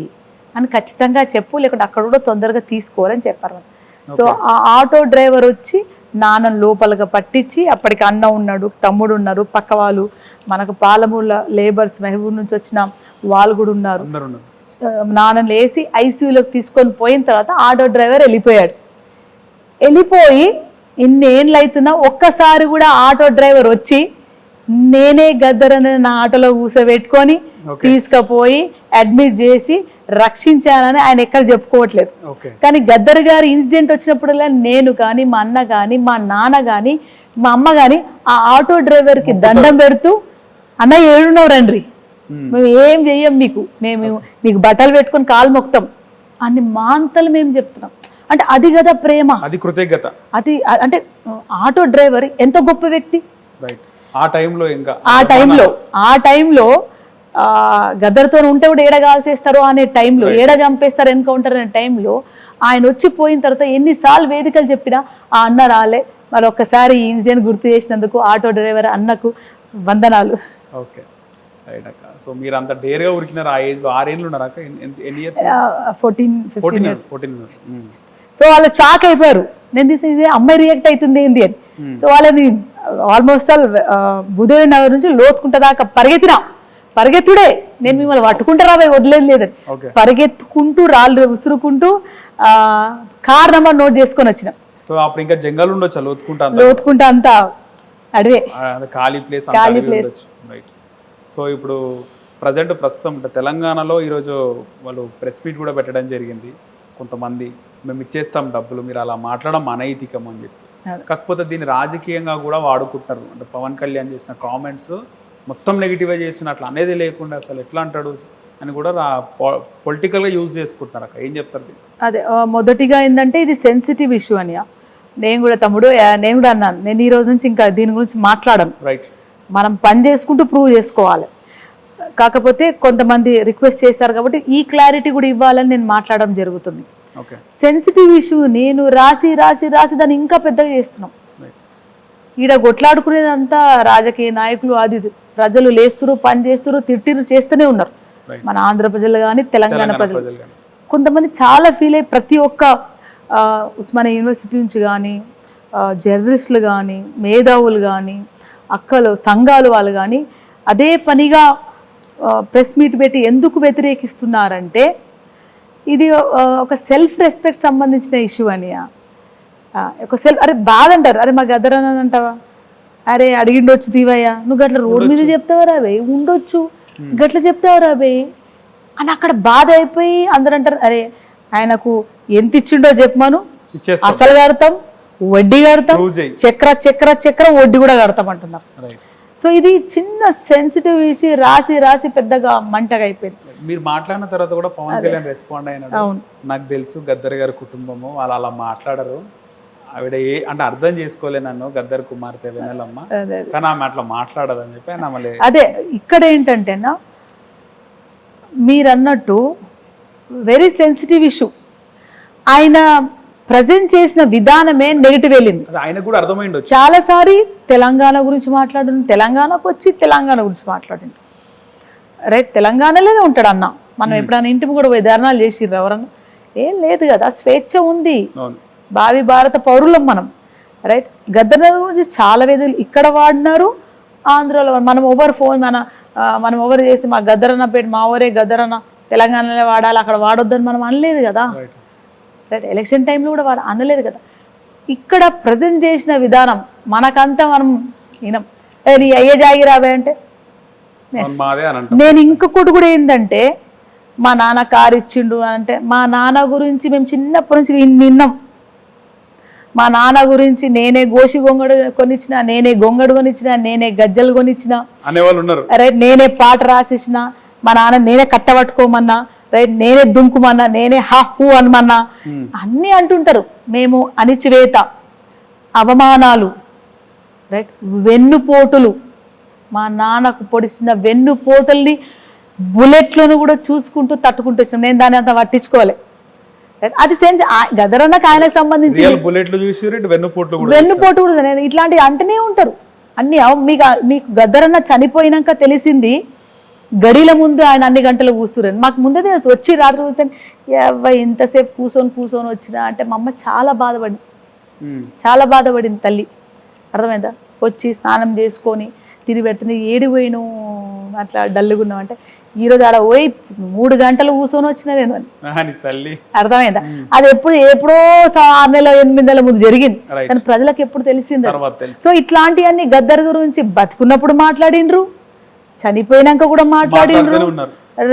అని ఖచ్చితంగా చెప్పు, లేకుంటే అక్కడ కూడా తొందరగా తీసుకోరని చెప్పారు. సో ఆ ఆటో డ్రైవర్ వచ్చి నాన్నను లోపలగా పట్టించి, అప్పటికి అన్న ఉన్నాడు, తమ్ముడు ఉన్నారు, పక్క వాళ్ళు మనకు పాలమూల లేబర్స్ మహబూబ్ నుంచి వచ్చిన వాళ్ళు కూడా ఉన్నారు. నాన్నను లేసి ఐసీయూలోకి తీసుకొని పోయిన తర్వాత ఆటో డ్రైవర్ వెళ్ళిపోయాడు. వెళ్ళిపోయి ఇన్నేళ్ళు అవుతున్నా ఒక్కసారి కూడా ఆటో డ్రైవర్ వచ్చి నేనే గద్దర్ అని నా ఆటోలో కూర్చోబెట్టుకొని తీసుకుపోయి అడ్మిట్ చేసి రక్షించానని ఆయన ఎక్కడ చెప్పుకోవట్లేదు. కానీ గద్దర్ గారి ఇన్సిడెంట్ వచ్చినప్పుడల్లా నేను కానీ, మా అన్న కానీ, మా నాన్న కానీ, మా అమ్మ కానీ ఆ ఆటో డ్రైవర్ కి దండం పెడుతూ, అన్న ఏడున్నావు రండి, మేము ఏం చెయ్యం, మేము మీకు బట్టలు పెట్టుకొని కాలు మొక్తాం అని మాంతలు మేము చెప్తున్నాం. అంటే అది కదా ప్రేమ, అది కృతజ్ఞత. అది అంటే ఆటో డ్రైవర్ ఎంత గొప్ప వ్యక్తి. ఆ టైంలో గద్దర్తో ఉంటే కూడా ఏడ కాల్చేస్తారు అనే టైంలో, ఏడ చంపేస్తారు ఎన్కౌంటర్ అనే టైంలో ఆయన వచ్చిపోయిన తర్వాత ఎన్నిసార్లు వేదికలు చెప్పినా ఆ అన్న రాలే. మరి ఒక్కసారి ఈ ఇన్సిడెంట్ గుర్తు చేసినందుకు ఆటో డ్రైవర్ అన్నకు వందనాలు. ఓకే రైట్ అక్క. సో మీరు అంత డేర్గా ఉరికినారు ఆ ఏజ్ లో, 6 ఏళ్ళు ఉన్నారు అక్క? ఎన్ని ఇయర్స్? 14 years. సో వాళ్ళు షాక్ అయిపోయారు, నేను తీసేది అమ్మాయి రియాక్ట్ అవుతుంది ఏంది అని. సో వాళ్ళని ఆల్మోస్ట్ ఆల్ బుధేవి నగర్ నుంచి లోతుకుంటా దాకా పరిగెత్తుడే, నేను మిమ్మల్ని పట్టుకుంటారా వదిలేదు లేదని పరిగెత్తుకుంటూ రాళ్ళు ఉసురుకుంటూ కార్ నెంబర్ నోట్ చేసుకొని వచ్చిన. సో అప్పుడు ఇంకా జంగల్ ఉండొచ్చా? లోతుకుంటా అంతా అడివే, ఖాళీ ప్లేస్. రైట్. సో ఇప్పుడు ప్రస్తుతం అంటే తెలంగాణలో ఈరోజు వాళ్ళు ప్రెస్ మీట్ కూడా పెట్టడం జరిగింది. కొంతమంది మేము ఇచ్చేస్తాం డబ్బులు, మీరు అలా మాట్లాడడం అనైతికం అని చెప్పి. కాకపోతే దీన్ని రాజకీయంగా కూడా వాడుకుంటారు. అంటే పవన్ కళ్యాణ్ చేసిన కామెంట్స్ మొత్తం నెగిటివ్గా చేసినట్లు అనేది లేకుండా అసలు ఎట్లా అంటాడు అని కూడా పొలిటికల్గా యూజ్ చేసుకుంటున్నారు. అక్క ఏం చెప్తారు? అదే మొదటిగా ఏంటంటే ఇది సెన్సిటివ్ ఇష్యూ అని నేను కూడా తమ్ముడు నేను కూడా అన్నాను, నేను ఈ రోజు నుంచి ఇంకా దీని గురించి మాట్లాడను. రైట్, మనం పని చేసుకుంటూ ప్రూవ్ చేసుకోవాలి. కాకపోతే కొంతమంది రిక్వెస్ట్ చేశారు కాబట్టి ఈ క్లారిటీ కూడా ఇవ్వాలని నేను మాట్లాడడం జరుగుతుంది. సెన్సిటివ్ ఇష్యూ నేను రాసి రాసి రాసి దాన్ని ఇంకా పెద్దగా చేస్తున్నాం. ఈడ కొట్లాడుకునేదంతా రాజకీయ నాయకులు, అది ప్రజలు లేస్తురు, పని చేస్తురు, తిట్టిరు, చేస్తూనే ఉన్నారు. మన ఆంధ్ర ప్రజలు కానీ తెలంగాణ ప్రజలు కొంతమంది చాలా ఫీల్ అయ్యి ప్రతి ఒక్క ఉస్మానియా యూనివర్సిటీ నుంచి కానీ జర్నలిస్టులు కానీ మేధావులు కానీ అక్కలు సంఘాలు వాళ్ళు కానీ అదే పనిగా ప్రెస్ మీట్ పెట్టి ఎందుకు వ్యతిరేకిస్తున్నారంటే ఇది ఒక సెల్ఫ్ రెస్పెక్ట్ సంబంధించిన ఇష్యూ అని. ఒక అరే బాధ అంటారు, అరే మా గద్దరని అంటావా, అరే అడిగిండొచ్చు తీవయ్యా, నువ్వు గట్ల రోడ్ మీద చెప్తావా రాబే, ఉండొచ్చు గట్ల చెప్తావా రాబే అని అక్కడ బాధ అయిపోయి అందరూ అంటారు, అరే ఆయనకు ఎంత ఇచ్చిండో చెప్పమను, అసలు కడతాం, వడ్డీ కడతాం, చక్ర చక్ర చక్ర వడ్డీ కూడా కడతాం అంటున్నారు. సో ఇది చిన్న సెన్సిటివ్ ఇష్యూ రాసి రాసి పెద్దగా మంటగా అయిపోయింది. మీరు మాట్లాడిన తర్వాత కూడా పవన్ కళ్యాణ్ రెస్పాండ్ అయినాడు. నాకు తెలుసు గద్దర్ గారి కుటుంబము వాళ్ళు అలా మాట్లాడరు, ఆవిడ అంటే అర్థం చేసుకోలే నన్ను గద్దర్ కుమార్తె వెన్నెలమ్మ, కానీ ఆమె అట్లా మాట్లాడదని చెప్పి ఆయన అదే ఇక్కడ ఏంటంటేనా మీరు అన్నట్టు వెరీ సెన్సిటివ్ ఇష్యూ. ఆయన ప్రజెంట్ చేసిన విధానమే నెగిటివ్ వెళ్ళింది. ఆయన కూడా అర్థమైంది. చాలాసారి తెలంగాణ గురించి మాట్లాడు, తెలంగాణకు వచ్చి తెలంగాణ గురించి మాట్లాడిండు. రైట్, తెలంగాణలోనే ఉంటాడు అన్న. మనం ఎప్పుడైనా ఇంటికి కూడా పోయి ధర్నాలు చేసిర్రు ఎవరన్నా? ఏం లేదు కదా, స్వేచ్ఛ ఉంది, భావి భారత పౌరులం మనం. రైట్, గద్దర్ గురించి చాలా వేదికలు ఇక్కడ వాడినారు, ఆంధ్రలో మనం ఓవర్ ఫోన్ మనం ఓవర్ చేసి మా గద్దరన్న పేరు మా ఊరే గద్దరన్న తెలంగాణలో వాడాలి, అక్కడ వాడొద్దని మనం అనలేదు కదా. రైట్, ఎలక్షన్ టైంలో కూడా వాడు అనలేదు కదా. ఇక్కడ ప్రజెంట్ చేసిన విధానం మనకంతా మనం వినం. నీ అయ్యే జాగిరావే అంటే నేను ఇంకొకటి కూడా ఏంటంటే మా నాన్న కారు ఇచ్చిండు అంటే మా నాన్న గురించి మేము చిన్నప్పటి నుంచి విన్నాం. మా నాన్న గురించి నేనే గోషి గొంగడు కొనిచ్చిన, నేనే గొంగడు కొనిచ్చిన, నేనే గజ్జలు కొనిచ్చిన అనేవాళ్ళు ఉన్నారు. రైట్, నేనే పాట రాసిచ్చిన, మా నాన్న నేనే కట్టబట్టుకోమన్నా, రైట్, నేనే దుంకుమన్నా, నేనే హూ అనమన్నా అన్నీ అంటుంటారు. మేము అణిచివేత, అవమానాలు, రైట్, వెన్నుపోటులు, మా నాన్నకు పొడిచిన వెన్నుపోటుల్ని బుల్లెట్లను కూడా చూసుకుంటూ తట్టుకుంటూ వచ్చినాం. నేను దాన్ని అంత పట్టించుకోవాలి. అది సెన్స్ గదరన్నకు ఆయనకు సంబంధించి వెన్నుపోటు కూడా నేను ఇట్లాంటివి అంటనే ఉంటారు అన్ని. మీకు గద్దరన్న చనిపోయినాక తెలిసింది, గడిల ముందు ఆయన అన్ని గంటలు కూర్చురని మాకు ముందే తెలుసు. వచ్చి రాత్రి కూర్చొని ఇంతసేపు కూర్చొని వచ్చినా అంటే మా అమ్మ చాలా బాధపడింది తల్లి. అర్థమైందా? వచ్చి స్నానం చేసుకొని తిరిగి పెడుతుంది, ఏడిపోయిను అట్లా డల్లుగున్నాం అంటే ఈరోజు ఆడ పోయి 3 గంటలు కూర్చొని వచ్చినా నేను తల్లి. అర్థమైందా? అది ఎప్పుడో 6 నెలల 8 నెలల ముందు జరిగింది, కానీ ప్రజలకు ఎప్పుడు తెలిసింది. సో ఇట్లాంటివన్నీ గద్దర్ గురించి బతుకున్నప్పుడు మాట్లాడిండ్రు, చనిపోయినాక కూడా మాట్లాడిండ్రు.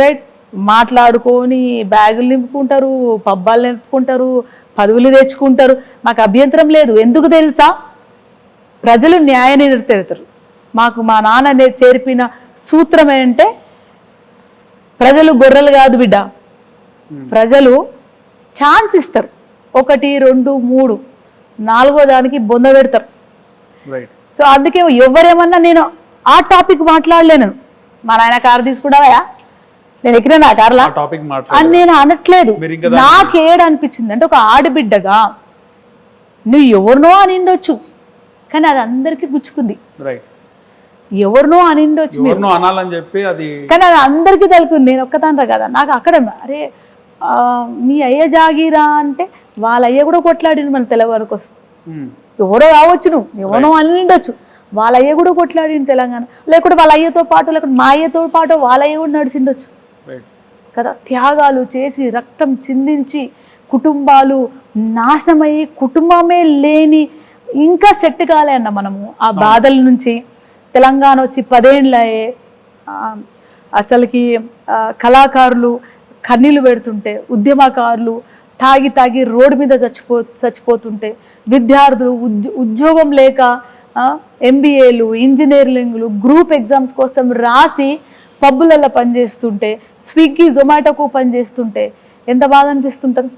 రైట్, మాట్లాడుకొని బ్యాగులు నింపుకుంటారు, పబ్బాలు నింపుకుంటారు, పదవులు తెచ్చుకుంటారు. మాకు అభ్యంతరం లేదు. ఎందుకు తెలుసా? ప్రజలు న్యాయ నిర్ణయిస్తారు. మాకు మా నాన్న చేర్పిన సూత్రం ఏంటంటే ప్రజలు గొర్రెలు కాదు బిడ్డ, ప్రజలు ఛాన్స్ ఇస్తారు. 1, 2, 3, 4వ దానికి బొంద పెడతారు. సో అందుకే ఎవరేమన్నా నేను ఆ టాపిక్ మాట్లాడలేను. మా నాయన కారు తీసుకున్నావా, నేను ఎక్కినా నా కార్లా అని నేను అనట్లేదు. నాకేడనిపించింది అంటే ఒక ఆడబిడ్డగా నువ్వు ఎవరినో అని ఉండొచ్చు, కానీ అది అందరికీ గుచ్చుకుంది. ఎవరినో అని ఉండొచ్చు కానీ అది అందరికీ తెలుకుంది. నేను ఒక్కదాన్రా కదా. నాకు అక్కడ అరే మీ అయ్య జాగీరా అంటే వాళ్ళ అయ్య కూడా కొట్లాడిండు మన తెలంగాణ కోసం. ఎవరో కావచ్చు, నువ్వు ఎవరో అని ఉండొచ్చు, వాళ్ళ అయ్య కూడా కొట్లాడిండు తెలంగాణ. లేకుంటే వాళ్ళ అయ్యతో పాటు, లేకుంటే మా అయ్యతో పాటు వాళ్ళ అయ్య కూడా నడిచిండొచ్చు కదా. త్యాగాలు చేసి రక్తం చిందించి కుటుంబాలు నాశనమయ్యి కుటుంబమే లేని ఇంకా సెట్ కాలే అన్న మనము ఆ బాధల నుంచి. తెలంగాణ వచ్చి 10 ఏళ్ళే, అసలుకి కళాకారులు కన్నీళ్ళు పెడుతుంటే, ఉద్యమకారులు తాగి తాగి రోడ్డు మీద చచ్చిపోతుంటే, విద్యార్థులు ఉద్యోగం లేక MBAలు ఇంజనీరింగ్లు గ్రూప్ ఎగ్జామ్స్ కోసం రాసి పబ్బులలో పనిచేస్తుంటే, స్విగ్గీ జొమాటోకు పనిచేస్తుంటే ఎంత బాధ అనిపిస్తుంటుంది.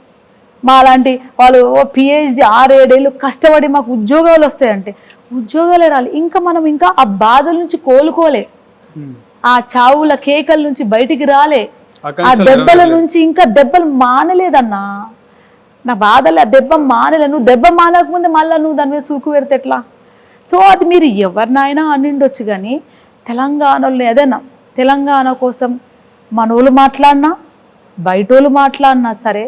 మా లాంటి వాళ్ళు PhD 6-7 ఏళ్ళు కష్టపడి మాకు ఉద్యోగాలు వస్తాయంటే ఉద్యోగాలే రాలి. ఇంకా మనం ఇంకా ఆ బాధల నుంచి కోలుకోలే, ఆ చావుల కేకల నుంచి బయటికి రాలే, ఆ దెబ్బల నుంచి ఇంకా దెబ్బలు మానలేదన్నా. నా బాధలు ఆ దెబ్బ మానలే. నువ్వు దెబ్బ మానకముందే మళ్ళీ నువ్వు దాని మీద సూకు పెడితే ఎట్లా? సో అది మీరు ఎవరినైనా అనిండొచ్చు, కానీ తెలంగాణలో ఏదైనా తెలంగాణ కోసం మనోళ్ళు మాట్లాడినా బయటోళ్ళు మాట్లాడినా సరే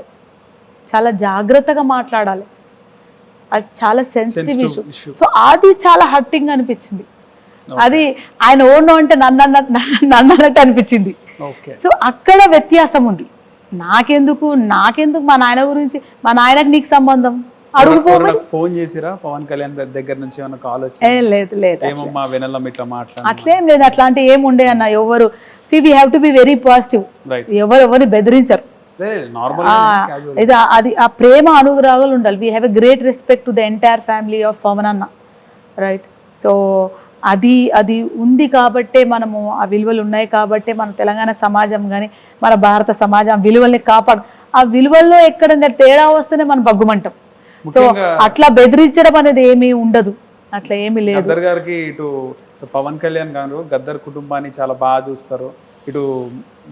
చాలా జాగ్రత్తగా మాట్లాడాలి. అది చాలా సెన్సిటివ్ ఇష్యూ. సో అది చాలా హర్టింగ్ అనిపించింది. అది ఆయన ఓనో అంటే నన్ను అన్నట్టు అనిపించింది. సో అక్కడ వ్యత్యాసం ఉంది. నాకెందుకు మా నాయన గురించి, మా నాయనకు నీకు సంబంధం అడుగుపోయి ఫోన్ చేసిరా పవన్ కళ్యాణ్ దగ్గర నుంచి ఏమన్నా కాల్ వచ్చి? లేదు ఏమమ్మా వెనల్లం ఇట్లా మాట్లాడు అట్లేం లేదు, అట్లాంటి ఏం ఉండే అన్న. ఎవరు we have to be very positive. ఎవరిని బెదిరించరు. అది ఆ ప్రేమ అనురాగాలు ఉండాలి. We have a great respect to the entire family of Pawan అన్న, రైట్? సో అది ఉంది కాబట్టే మనము ఆ విలువలు ఉన్నాయి కాబట్టే మన తెలంగాణ సమాజం కానీ మన భారత సమాజం విలువల్ని ఆ విలువల్లో ఎక్కడ తేడా వస్తేనే మనం బగ్గుమంటాం. సో అట్లా బెదిరించడం అనేది ఏమీ ఉండదు, అట్లా ఏమీ లేదు. గద్దర్ గారికి ఇటు పవన్ కళ్యాణ్ గారు గద్దర్ కుటుంబాన్ని చాలా బాగా చూస్తారు. ఇటు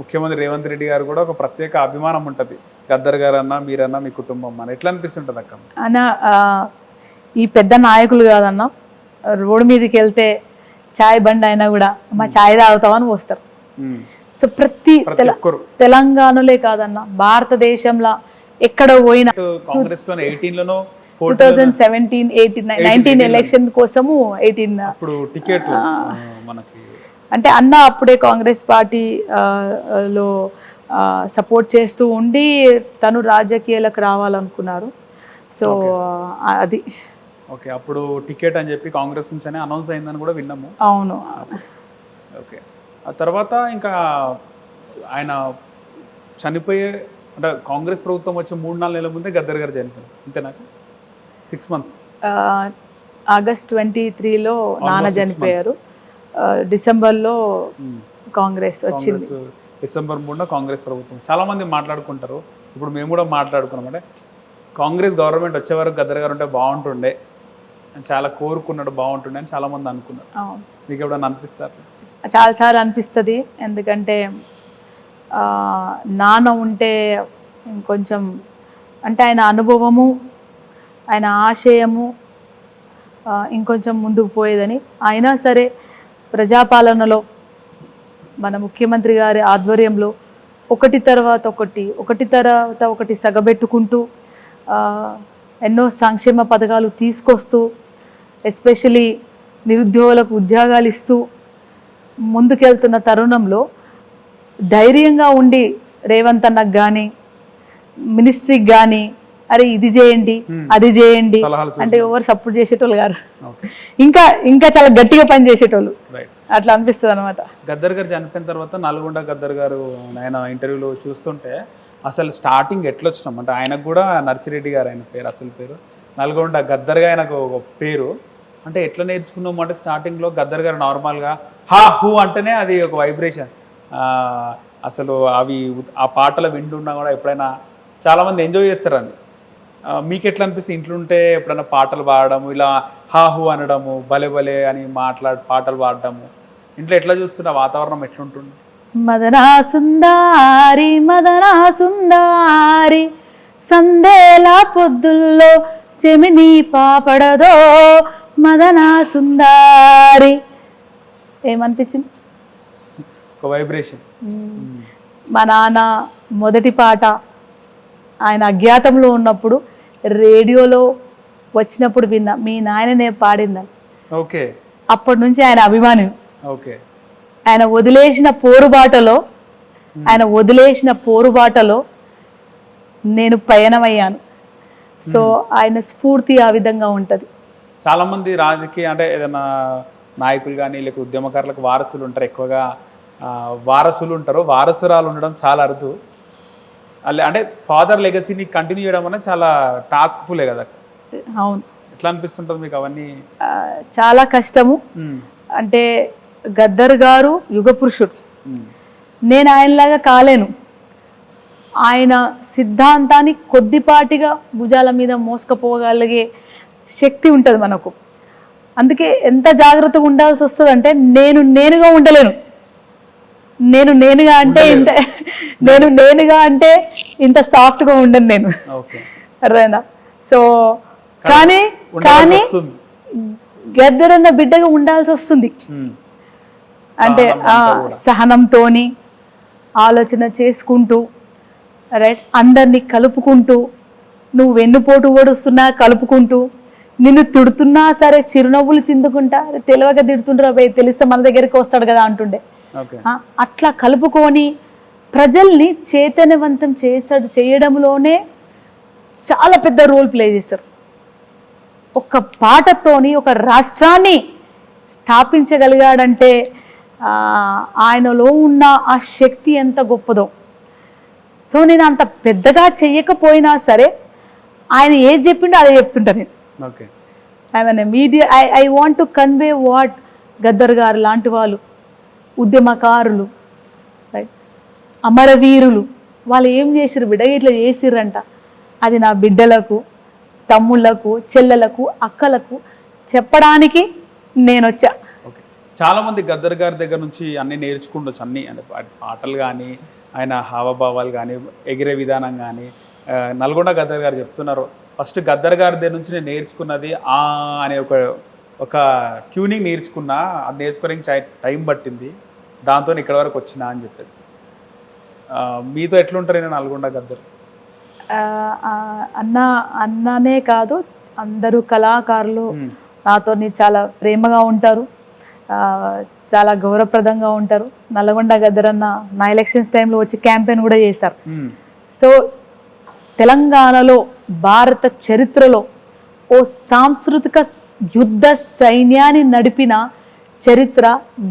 ముఖ్యమంత్రి రేవంత్ రెడ్డి గారు కూడా ఒక ప్రత్యేక అభిమానం ఉంటుంది. గద్దర్ గారు అన్న, మీరన్నా, మీ కుటుంబం అని ఎట్లా అనిపిస్తుంటుంది అక్క? అన్న ఈ పెద్ద నాయకులు కాదన్న, రోడ్డు మీదకి వెళ్తే చాయ్ బండి అయినా కూడా మా చాయ్ తాగుతామని పోస్తారు. సో ప్రతి తెలంగాణలే కాదన్న, భారతదేశంలో ఎక్కడ పోయినా 2017, 19 ఎలక్షన్ కోసము 18 టికెట్ అంటే అన్న అప్పుడే కాంగ్రెస్ పార్టీ లో సపోర్ట్ చేస్తూ ఉండి తను రాజకీయాలకు రావాలనుకున్నారు. సో అది ఓకే, అప్పుడు టికెట్ అని చెప్పి కాంగ్రెస్ నుంచి అనౌన్స్ అయిందని కూడా విన్నాము. అవును. ఓకే, ఆ తర్వాత ఇంకా ఆయన చనిపోయే అంటే కాంగ్రెస్ ప్రభుత్వం వచ్చే 3-4 నెలల ముందే గద్దర్ గారు చనిపోయారు, అంతేనా? 6 months. ఆగస్ట్ 23లో నాన్న చనిపోయారు. డిసెంబర్లో కాంగ్రెస్ వచ్చింది. డిసెంబర్ 3న కాంగ్రెస్ ప్రభుత్వం. చాలా మంది మాట్లాడుకుంటారు, ఇప్పుడు మేము కూడా మాట్లాడుకున్నాం, అంటే కాంగ్రెస్ గవర్నమెంట్ వచ్చే వరకు గద్దర్ గారు ఉంటే బాగుంటుండే, చాలా కోరుకున్నాడు, బాగుంటుండే అని చాలా మంది అనుకున్నారు. మీకు ఎప్పుడన్నా అనిపిస్తారు? చాలాసార్లు అనిపిస్తుంది. ఎందుకంటే నాన్న ఉంటే ఇంకొంచెం అంటే ఆయన అనుభవము, ఆయన ఆశయము ఇంకొంచెం ముందుకు పోయేదని. అయినా సరే ప్రజాపాలనలో మన ముఖ్యమంత్రి గారి ఆధ్వర్యంలో ఒకటి తర్వాత ఒకటి సగబెట్టుకుంటూ ఎన్నో సంక్షేమ పథకాలు తీసుకొస్తూ, ఎస్పెషలీ నిరుద్యోగులకు ఉద్యోగాలు ఇస్తూ ముందుకెళ్తున్న తరుణంలో ధైర్యంగా ఉండి రేవంత్ అన్నకు కానీ మినిస్ట్రీకి కానీ అరే ఇది చేయండి అది చేయండి అంటే ఎవరు సపోర్ట్ చేసేటోళ్ళు గారు, ఇంకా చాలా గట్టిగా పని చేసేటోళ్ళు. అట్లా అనిపిస్తుంది అనమాట. గద్దర్ గారు చనిపోయిన తర్వాత నల్గొండ గద్దర్ గారు ఆయన ఇంటర్వ్యూలో చూస్తుంటే అసలు స్టార్టింగ్ ఎట్లా వచ్చినాం అంటే ఆయనకు కూడా నర్సిరెడ్డి గారు ఆయన పేరు, అసలు పేరు నల్గొండ గద్దర్ గా ఆయనకు ఒక పేరు. అంటే ఎట్లా నేర్చుకున్నాం అంటే స్టార్టింగ్లో గద్దర్ గారు నార్మల్గా హా హూ అంటేనే అది ఒక వైబ్రేషన్. అసలు ఆ పాటలు వింటున్నా కూడా ఎప్పుడైనా చాలామంది ఎంజాయ్ చేస్తారని. మీకు ఎట్లా అనిపిస్తుంది ఇంట్లో ఉంటే ఎప్పుడైనా పాటలు పాడడము, ఇలా హా హూ అనడము, భలే భలే అని పాటలు పాడడము, ఇంట్లో ఎట్లా చూస్తున్నా వాతావరణం ఎట్లుంటుంది? మదనా సుందారి సందేలా పొద్దుల్లో చెమిని పాపడదో మదనా సుందారి. ఏమనిపించింది? ఒక వైబ్రేషన్. మా నాన్న మొదటి పాట ఆయన అజ్ఞాతంలో ఉన్నప్పుడు రేడియోలో వచ్చినప్పుడు విన్నా, మీ నాయననే పాడిందని. ఓకే, అప్పటి నుంచి ఆయన అభిమాని. ఓకే, ఆయన వదిలేసిన పోరుబాటలో నేను పయనమయ్యాను. సో ఆయన స్ఫూర్తి ఆ విధంగా ఉంటుంది. చాలామంది రాజకీయ అంటే ఏదైనా నాయకులు కానీ లేక ఉద్యమకారులకు వారసులు ఉంటారు ఎక్కువగా. వారసులు ఉంటారు, వారసురాలు ఉండడం చాలా అరుదు. అంటే ఫాదర్ లెగసీని కంటిన్యూ చేయడం అనేది చాలా టాస్క్ఫుల్లే కదా. అవును. ఎట్లా అనిపిస్తుంటుంది మీకు అవన్నీ? చాలా కష్టము. అంటే గద్దర్ గారు యుగ పురుషుడు, నేను ఆయనలాగా కాలేను. ఆయన సిద్ధాంతాన్ని కొద్దిపాటిగా భుజాల మీద మోసుకపోగలిగే శక్తి ఉంటుంది మనకు. అందుకే ఎంత జాగ్రత్తగా ఉండాల్సి వస్తుంది అంటే నేనుగా ఉండలేను. నేనుగా అంటే ఇంత సాఫ్ట్గా ఉండను నేను, అర్థమైందా? సో కానీ గద్దర్ అన్న బిడ్డగా ఉండాల్సి వస్తుంది. అంటే సహనంతోని ఆలోచన చేసుకుంటూ, రైట్, అందరినీ కలుపుకుంటూ, నువ్వు వెన్నుపోటు ఓడుస్తున్నా కలుపుకుంటూ, నిన్ను తిడుతున్నా సరే చిరునవ్వులు చిందుకుంటా, తెలియక తిడుతుండ్రా భయ్, తెలిస్తే మన దగ్గరికి వస్తాడు కదా అంటుండే. అట్లా కలుపుకొని ప్రజల్ని చైతన్యవంతం చేయడంలోనే చాలా పెద్ద రోల్ ప్లే చేశారు. ఒక పాటతోని ఒక రాష్ట్రాన్ని స్థాపించగలిగాడంటే ఆయనలో ఉన్న ఆ శక్తి ఎంత గొప్పదో. సో నేను అంత పెద్దగా చెయ్యకపోయినా సరే ఆయన ఏది చెప్పిండో అదే చెప్తుంటా నేను. Media I want to convey what Gaddar గారు లాంటి వాళ్ళు, ఉద్యమకారులు, రైట్, అమరవీరులు, వాళ్ళు ఏం చేసిర్రు బిడ్డ, ఇట్లా చేసిర్రంట, అది నా బిడ్డలకు, తమ్ముళ్లకు, చెల్లెలకు, అక్కలకు చెప్పడానికి నేను వచ్చా. చాలా మంది గద్దర్ గారి దగ్గర నుంచి అన్ని నేర్చుకుండొచ్చు, అన్ని అంటే పాటలు కానీ, ఆయన హావభావాలు కానీ, ఎగిరే విధానం కానీ. నల్గొండ గద్దర్ గారు చెప్తున్నారు, ఫస్ట్ గద్దర్ గారి దగ్గర నుంచి నేను నేర్చుకున్నది అనే ఒక ట్యూనింగ్ నేర్చుకున్నా, అది నేర్చుకోవడానికి టైం పట్టింది, దాంతో ఇక్కడ వరకు వచ్చినా అని చెప్పేసి. మీతో ఎట్లుంటారు నేను నల్గొండ గద్దర్? అన్ననే కాదు, అందరూ కళాకారులు నాతో చాలా ప్రేమగా ఉంటారు, చాలా గౌరవప్రదంగా ఉంటారు. నల్గొండ గద్దర్ అన్న నా ఎలక్షన్స్ టైంలో వచ్చి క్యాంపెయిన్ కూడా చేశారు. సో తెలంగాణలో భారత చరిత్రలో ఓ సాంస్కృతిక యుద్ధ సైన్యాన్ని నడిపిన చరిత్ర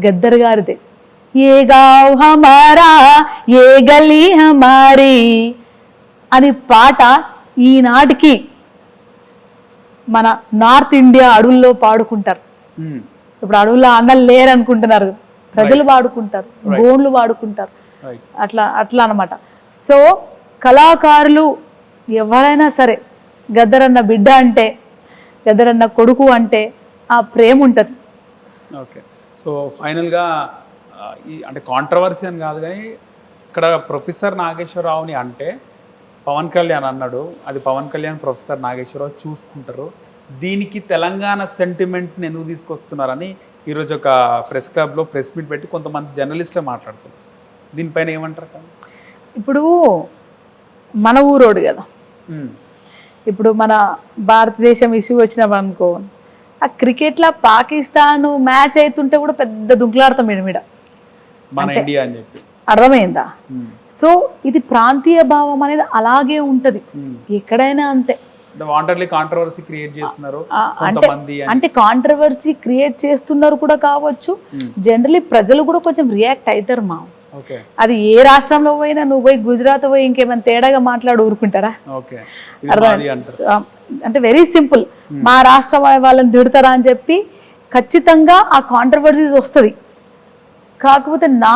గద్దర్ గారిదే. ఏ గావ్ హమారా ఏ గలీ హమారీ అని పాట ఈనాటికి మన నార్త్ ఇండియా అడవుల్లో పాడుకుంటారు. ఇప్పుడు అడవుల్లో అన్నలు లేరు అనుకుంటున్నారు, ప్రజలు పాడుకుంటారు, గోండ్లు పాడుకుంటారు, అట్లా అనమాట. సో కళాకారులు ఎవరైనా సరే గద్దర్ అన్న బిడ్డ అంటే, గద్దర్ అన్న కొడుకు అంటే ఆ ప్రేమ ఉంటుంది. ఓకే. సో ఫైనల్గా అంటే కాంట్రవర్సీ అని కాదు కానీ, ఇక్కడ ప్రొఫెసర్ నాగేశ్వరరావుని అంటే పవన్ కళ్యాణ్ అన్నాడు, అది పవన్ కళ్యాణ్ ప్రొఫెసర్ నాగేశ్వరరావు చూసుకుంటారు. దీనికి తెలంగాణ సెంటిమెంట్ని ఎందుకు తీసుకొస్తున్నారని ఈరోజు ఒక ప్రెస్ క్లబ్లో ప్రెస్ మీట్ పెట్టి కొంతమంది జర్నలిస్టులు మాట్లాడుతున్నారు. దీనిపైన ఏమంటారు? ఇప్పుడు మన ఊరోడు కదా, ఇప్పుడు మన భారతదేశం ఇష్యూ వచ్చినప్పుడు అనుకో, ఆ క్రికెట్లో పాకిస్తాన్ మ్యాచ్ అవుతుంటే కూడా పెద్ద దుంకులాడతాం మీద మన ఇండియా అని చెప్పి, అర్థమైందా? సో ఇది ప్రాంతీయ భావం అనేది అలాగే ఉంటది ఎక్కడైనా అంతే. కాంట్రవర్సీ క్రియేట్ చేస్తున్నారు అంటే కాంట్రవర్సీ క్రియేట్ చేస్తున్నారు కూడా కావచ్చు. జనరలీ ప్రజలు కూడా కొంచెం రియాక్ట్ అవుతారు మా. అది ఏ రాష్ట్రంలో పోయినా, నువ్వు పోయి గుజరాత్ పోయి ఇంకేమైనా తేడాగా మాట్లాడి ఊరుకుంటారా? అంటే వెరీ సింపుల్, మా రాష్ట్రం వాళ్ళని తిడతారా అని చెప్పి ఖచ్చితంగా ఆ కాంట్రవర్సీస్ వస్తుంది. కాకపోతే నా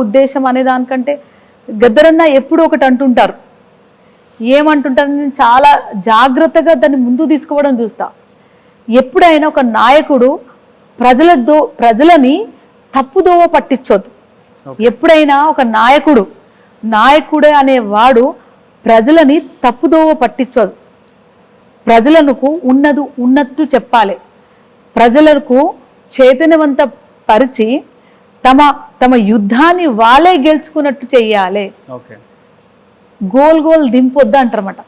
ఉద్దేశం అనే దానికంటే గద్దరన్న ఎప్పుడు ఒకటి అంటుంటారు. ఏమంటుంటారు, నేను చాలా జాగ్రత్తగా దాన్ని ముందు తీసుకోవడం చూస్తా. ఎప్పుడైనా ఒక నాయకుడు ప్రజలని తప్పుదోవ పట్టించొద్దు. ఎప్పుడైనా ఒక నాయకుడు అనేవాడు ప్రజలని తప్పుదోవ పట్టించొద్దు. ప్రజలకు ఉన్నట్టు చెప్పాలి, ప్రజలకు చైతన్యవంత పరిచి తమ యుద్ధాన్ని వాళ్ళే గెలుచుకున్నట్టు చెయ్యాలి. గోల్ దింపొద్దు అంటారన్నమాట.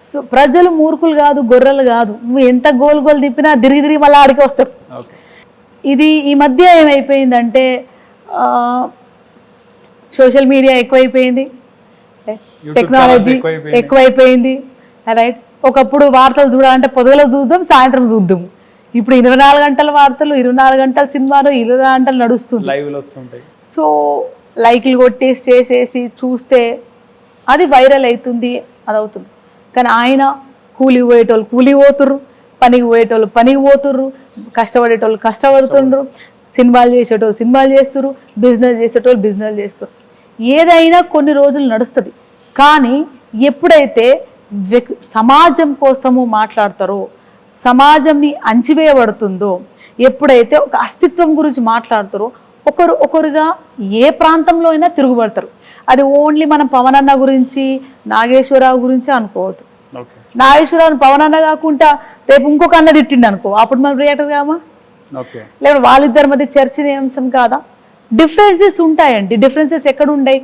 సో ప్రజలు మూర్ఖులు కాదు, గొర్రెలు కాదు. నువ్వు ఎంత గోల్ దింపినా తిరిగి మళ్ళీ ఆడికి వస్తారు. ఇది ఈ మధ్య ఏమైపోయిందంటే సోషల్ మీడియా ఎక్కువైపోయింది, టెక్నాలజీ ఎక్కువైపోయింది, రైట్. ఒకప్పుడు వార్తలు చూడాలంటే పొద్దుగల చూద్దాం, సాయంత్రం చూద్దాం. ఇప్పుడు 24 గంటల వార్తలు, 24 గంటల సినిమాలు, 24 గంటలు నడుస్తుంది. లైవ్లు వస్తుంటాయి. సో లైక్లు కొట్టేసి చేసేసి చూస్తే అది వైరల్ అవుతుంది, అది అవుతుంది. కానీ ఆయన కూలికి పోయేటోళ్ళు కూలికి పోతుర్రు, పనికి పోయేటోళ్ళు పనికి పోతుర్రు, కష్టపడేటోళ్ళు కష్టపడుతుండ్రు, సినిమాలు చేసేటోళ్ళు సినిమాలు చేస్తుర్రు, బిజినెస్ చేసేటోళ్ళు బిజినెస్ చేస్తారు. ఏదైనా కొన్ని రోజులు నడుస్తుంది. కానీ ఎప్పుడైతే సమాజం కోసము మాట్లాడతారో, సమాజంని అంచివేయబడుతుందో, ఎప్పుడైతే ఒక అస్తిత్వం గురించి మాట్లాడతారో, ఒకరుగా ఏ ప్రాంతంలో అయినా తిరుగుబడతారు. అది ఓన్లీ మనం పవన్ అన్న గురించి, నాగేశ్వరరావు గురించి అనుకోవద్దు. నాగేశ్వరరావు పవన్ అన్న కాకుండా రేపు ఇంకొక అన్న తిట్టిండు అనుకో, అప్పుడు మనం రియాక్టర్ కామా? లేకపోతే వాళ్ళిద్దరి మధ్య చర్చనీయాంశం కాదా? డిఫరెన్సెస్ ఉంటాయండి. డిఫరెన్సెస్ ఎక్కడ ఉన్నాయి?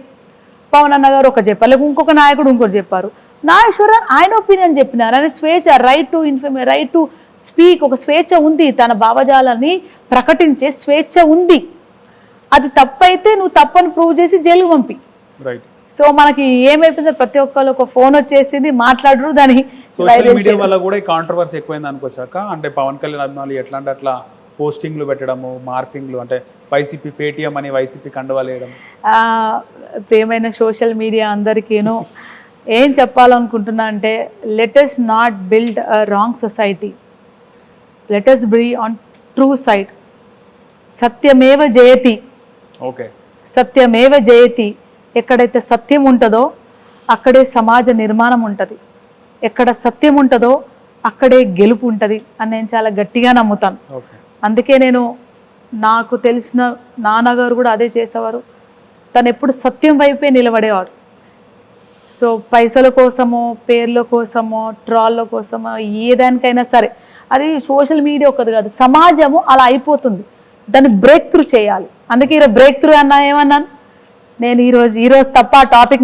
పవన్ అన్న గారు ఒకటి చెప్పారు, లేకపోతే ఇంకొక నాయకుడు ఇంకోటి చెప్పారు. నాగేశ్వరరావు ఆయన ఒపీనియన్ చెప్పినారు. ఆయన స్వేచ్ఛ, రైట్ టు స్పీక్, ఒక స్వేచ్ఛ ఉంది. తన భావజాలాన్ని ప్రకటించే స్వేచ్ఛ ఉంది. అది తప్పైతే నువ్వు తప్పని ప్రూవ్ చేసి జైలుకు పంపి. సో మనకి ఏమైపోయింది, ప్రతి ఒక్కరు ఒక ఫోన్ వచ్చేసింది, మాట్లాడరు, దాని సోషల్ మీడియా వల్ల కూడా కాంట్రవర్సీ ఎక్కువైంది అనుకోవచ్చాక. అంటే పవన్ కళ్యాణ్ అభిమానులు ఎట్లా అంటే అట్లా పోస్టింగ్లు పెట్టడము, మార్ఫింగ్లు, అంటే వైసీపీ పేటీఎం అని వైసీపీ కండువాలు వేయడం. ప్రియమైన సోషల్ మీడియా అందరికీను ఏం చెప్పాలనుకుంటున్నా అంటే, let's not build a wrong society, let's be on true side. సత్యమేవ జయతి. ఓకే, సత్యమేవ జయతి. ఎక్కడైతే సత్యం ఉంటుందో అక్కడే సమాజ నిర్మాణం ఉంటుంది. ఎక్కడ సత్యం ఉంటుందో అక్కడే గెలుపు ఉంటుంది అని నేను చాలా గట్టిగా నమ్ముతాను. అందుకే నేను, నాకు తెలిసిన నాన్నగారు కూడా అదే చేసేవారు. తను ఎప్పుడు సత్యం వైపే నిలబడేవాడు. సో పైసల కోసమో, పేర్ల కోసమో, ట్రాల్ల కోసమో, ఏదానికైనా సరే, అది సోషల్ మీడియా ఒక్కది కాదు, సమాజము అలా అయిపోతుంది. దాన్ని బ్రేక్ త్రూ చేయాలి. అందుకే ఈరోజు బ్రేక్ త్రూ అన్నా ఏమన్నాను నేను, ఈరోజు తప్ప ఆ టాపిక్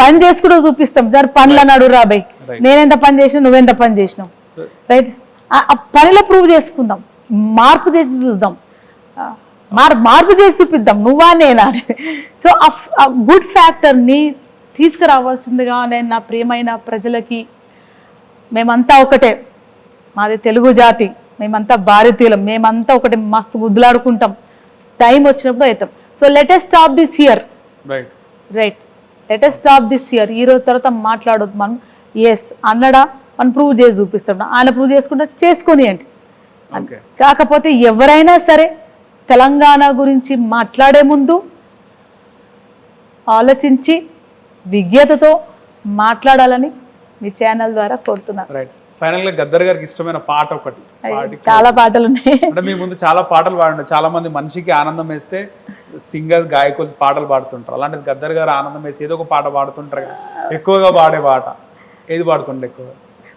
పని చేసుకుంటూ చూపిస్తాం. దాని పనులు అన్నాడు రాబాయ్, నేనెంత పని చేసినా నువ్వెంత పని చేసినావు, రైట్? ఆ పనిలో ప్రూవ్ చేసుకుందాం, మార్పు చేసి చూద్దాం, మార్పు చేసి చూపిద్దాం, నువ్వా నేనా. సో ఆ గుడ్ ఫ్యాక్టర్ని తీసుకురావాల్సిందిగా నేను నా ప్రియమైన ప్రజలకి, మేమంతా ఒకటే, మాది తెలుగు జాతి, మేమంతా భారతీయులం, మేమంతా ఒకటి, మస్తు గుద్దులాడుకుంటాం, టైం వచ్చినప్పుడు అవుతాం. So let us stop this here, right? Let us stop this here. ఈ రోజు తర్వాత మాట్లాడొద్దు మనం. ఎస్ అన్నడా, మనం ప్రూవ్ చేసి చూపిస్తాం, ఆయన ప్రూవ్ చేసుకుంటా చేసుకొని అండి. కాకపోతే ఎవరైనా సరే తెలంగాణ గురించి మాట్లాడే ముందు ఆలోచించి విజ్ఞతతో మాట్లాడాలని మీ ఛానల్ ద్వారా కోరుతున్నాను. ఫైనల్ గా గద్దర్ గారికి ఇష్టమైన పాట ఒకటి. చాలా పాటలు ఉన్నాయి. అంటే మీ ముందు చాలా పాటలు పాడండి. చాలా మంది మనిషికి ఆనందం వేస్తే సింగర్, గాయకులు పాటలు పాడుతుంటారు. అలాంటిది గద్దర్ గారు ఆనందం వేసి ఏదో ఒక పాట పాడుతుంటారు కదా, ఎక్కువగా పాడే పాట ఏది పాడుతుండే ఎక్కువగా?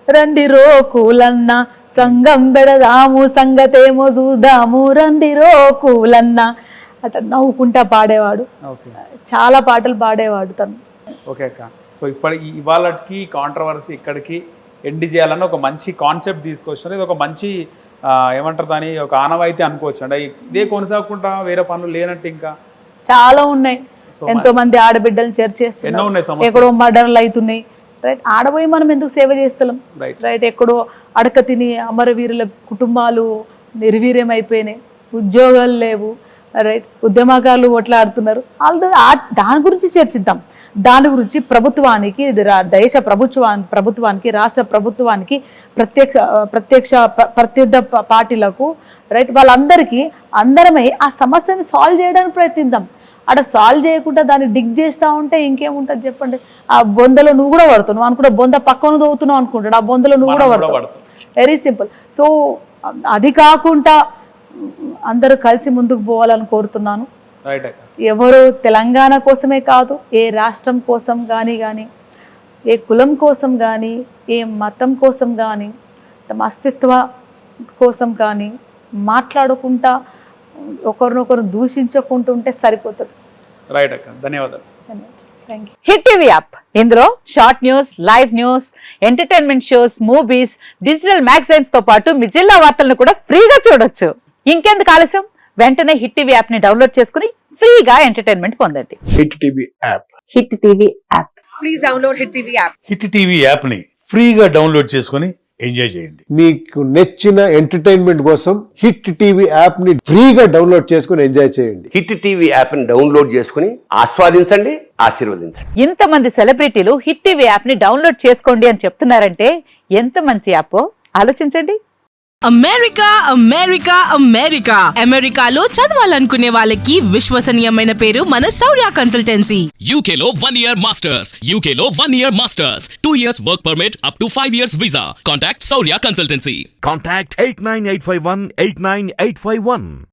రండి రోకులన్న సంగం బెడదాము, సంగతేమో చూద్దాము, రండి రోకులన్న అట్లా నవ్వుకుంటా పాడేవాడు. చాలా పాటలు పాడేవాడు తను. ఓకే అక్క, సో ఇవాళకి కాంట్రవర్సీ ఇక్కడికి ఎండ్ చేయాలని ఒక మంచి కాన్సెప్ట్ తీసుకొచ్చారు. ఇది ఒక మంచి ఏమంటారు దాని, ఒక ఆనవాయితీ అనుకోవచ్చు. అంటే ఇదే కొనసాగకుండా వేరే పనులు లేనట్టు ఇంకా చాలా ఉన్నాయి. ఎంతో మంది ఆడబిడ్డలు చేస్తున్నారు, ఎక్కడో మర్డర్లు అవుతున్నాయి, రైట్? ఆడబోయి మనం ఎందుకు సేవ చేస్తున్నాం, రైట్? ఎక్కడో అడక తిని అమరవీరుల కుటుంబాలు నిర్వీర్యం అయిపోయినాయి, ఉద్యోగాలు లేవు, రైట్? ఉద్యమకారులు కొట్లాడుతున్నారు. దాని గురించి చర్చిద్దాం. దాని గురించి ప్రభుత్వానికి, దేశ ప్రభుత్వానికి, రాష్ట్ర ప్రభుత్వానికి, ప్రత్యర్థ పార్టీలకు, రైట్, వాళ్ళందరికీ అందరమై ఆ సమస్యని సాల్వ్ చేయడానికి ప్రయత్నిద్దాం. అక్కడ సాల్వ్ చేయకుండా దాన్ని డిగ్ చేస్తూ ఉంటే ఇంకేముంటుంది చెప్పండి? ఆ బొందలో నువ్వు కూడా పడుతావు, నువ్వు అనుకుంటా బొంద పక్కన దోవుతున్నావు అనుకుంటాడు, ఆ బొందలో నువ్వు కూడా పడతావు. Very simple. సో అది కాకుండా అందరూ కలిసి ముందుకు పోవాలని కోరుతున్నాను. ఎవరు తెలంగాణ కోసమే కాదు, ఏ రాష్ట్రం కోసం కానీ ఏ కులం కోసం కానీ, ఏ మతం కోసం కానీ, తమ అస్తిత్వ కోసం కానీ మాట్లాడుకుంటా ఒకరినొకరు దూషించకుంటూ ఉంటే సరిపోతుంది. రైట్ అక్క, ధన్యవాదాలు. హిట్ టీవీ యాప్, ఇందులో short news, live news, entertainment shows, movies, digital magazines తో పాటు మీ జిల్లా వార్తలను కూడా ఫ్రీగా చూడొచ్చు. ఇంకెందుకు ఆలస్యం, వెంటనే హిట్ టీవీ యాప్ ని డౌన్లోడ్ చేసుకుని ఫ్రీగా ఎంటర్టైన్మెంట్ పొందండి. Hit TV app, hit TV app, please download hit TV app. Hit TV app ని ఫ్రీగా డౌన్లోడ్ చేసుకుని ఎంజాయ్ చేయండి. మీకు నచ్చిన ఎంటర్టైన్మెంట్ కోసం హిట్ టీవీ యాప్ ని ఫ్రీగా డౌన్లోడ్ చేసుకుని ఎంజాయ్ చేయండి. హిట్ టీవీ యాప్ని డౌన్లోడ్ చేసుకుని ఆస్వాదించండి, ఆశీర్వదించండి. ఇంతమంది సెలబ్రిటీలు హిట్ టీవీ యాప్ ని డౌన్లోడ్ చేసుకోండి అని చెప్తున్నారంటే ఎంత మంచి యాప్ ఆలోచించండి. అమెరికా అమెరికా అమెరికా అమెరికాలో చదవాలనుకునే వాళ్ళకి విశ్వసనీయమైన పేరు మన శౌర్య కన్సల్టెన్సీ. UK లో 1 year masters. UK లో 1 year masters. 2 years work permit up to 5 years visa. Contact Saurya Consultancy. Contact 89851 89851.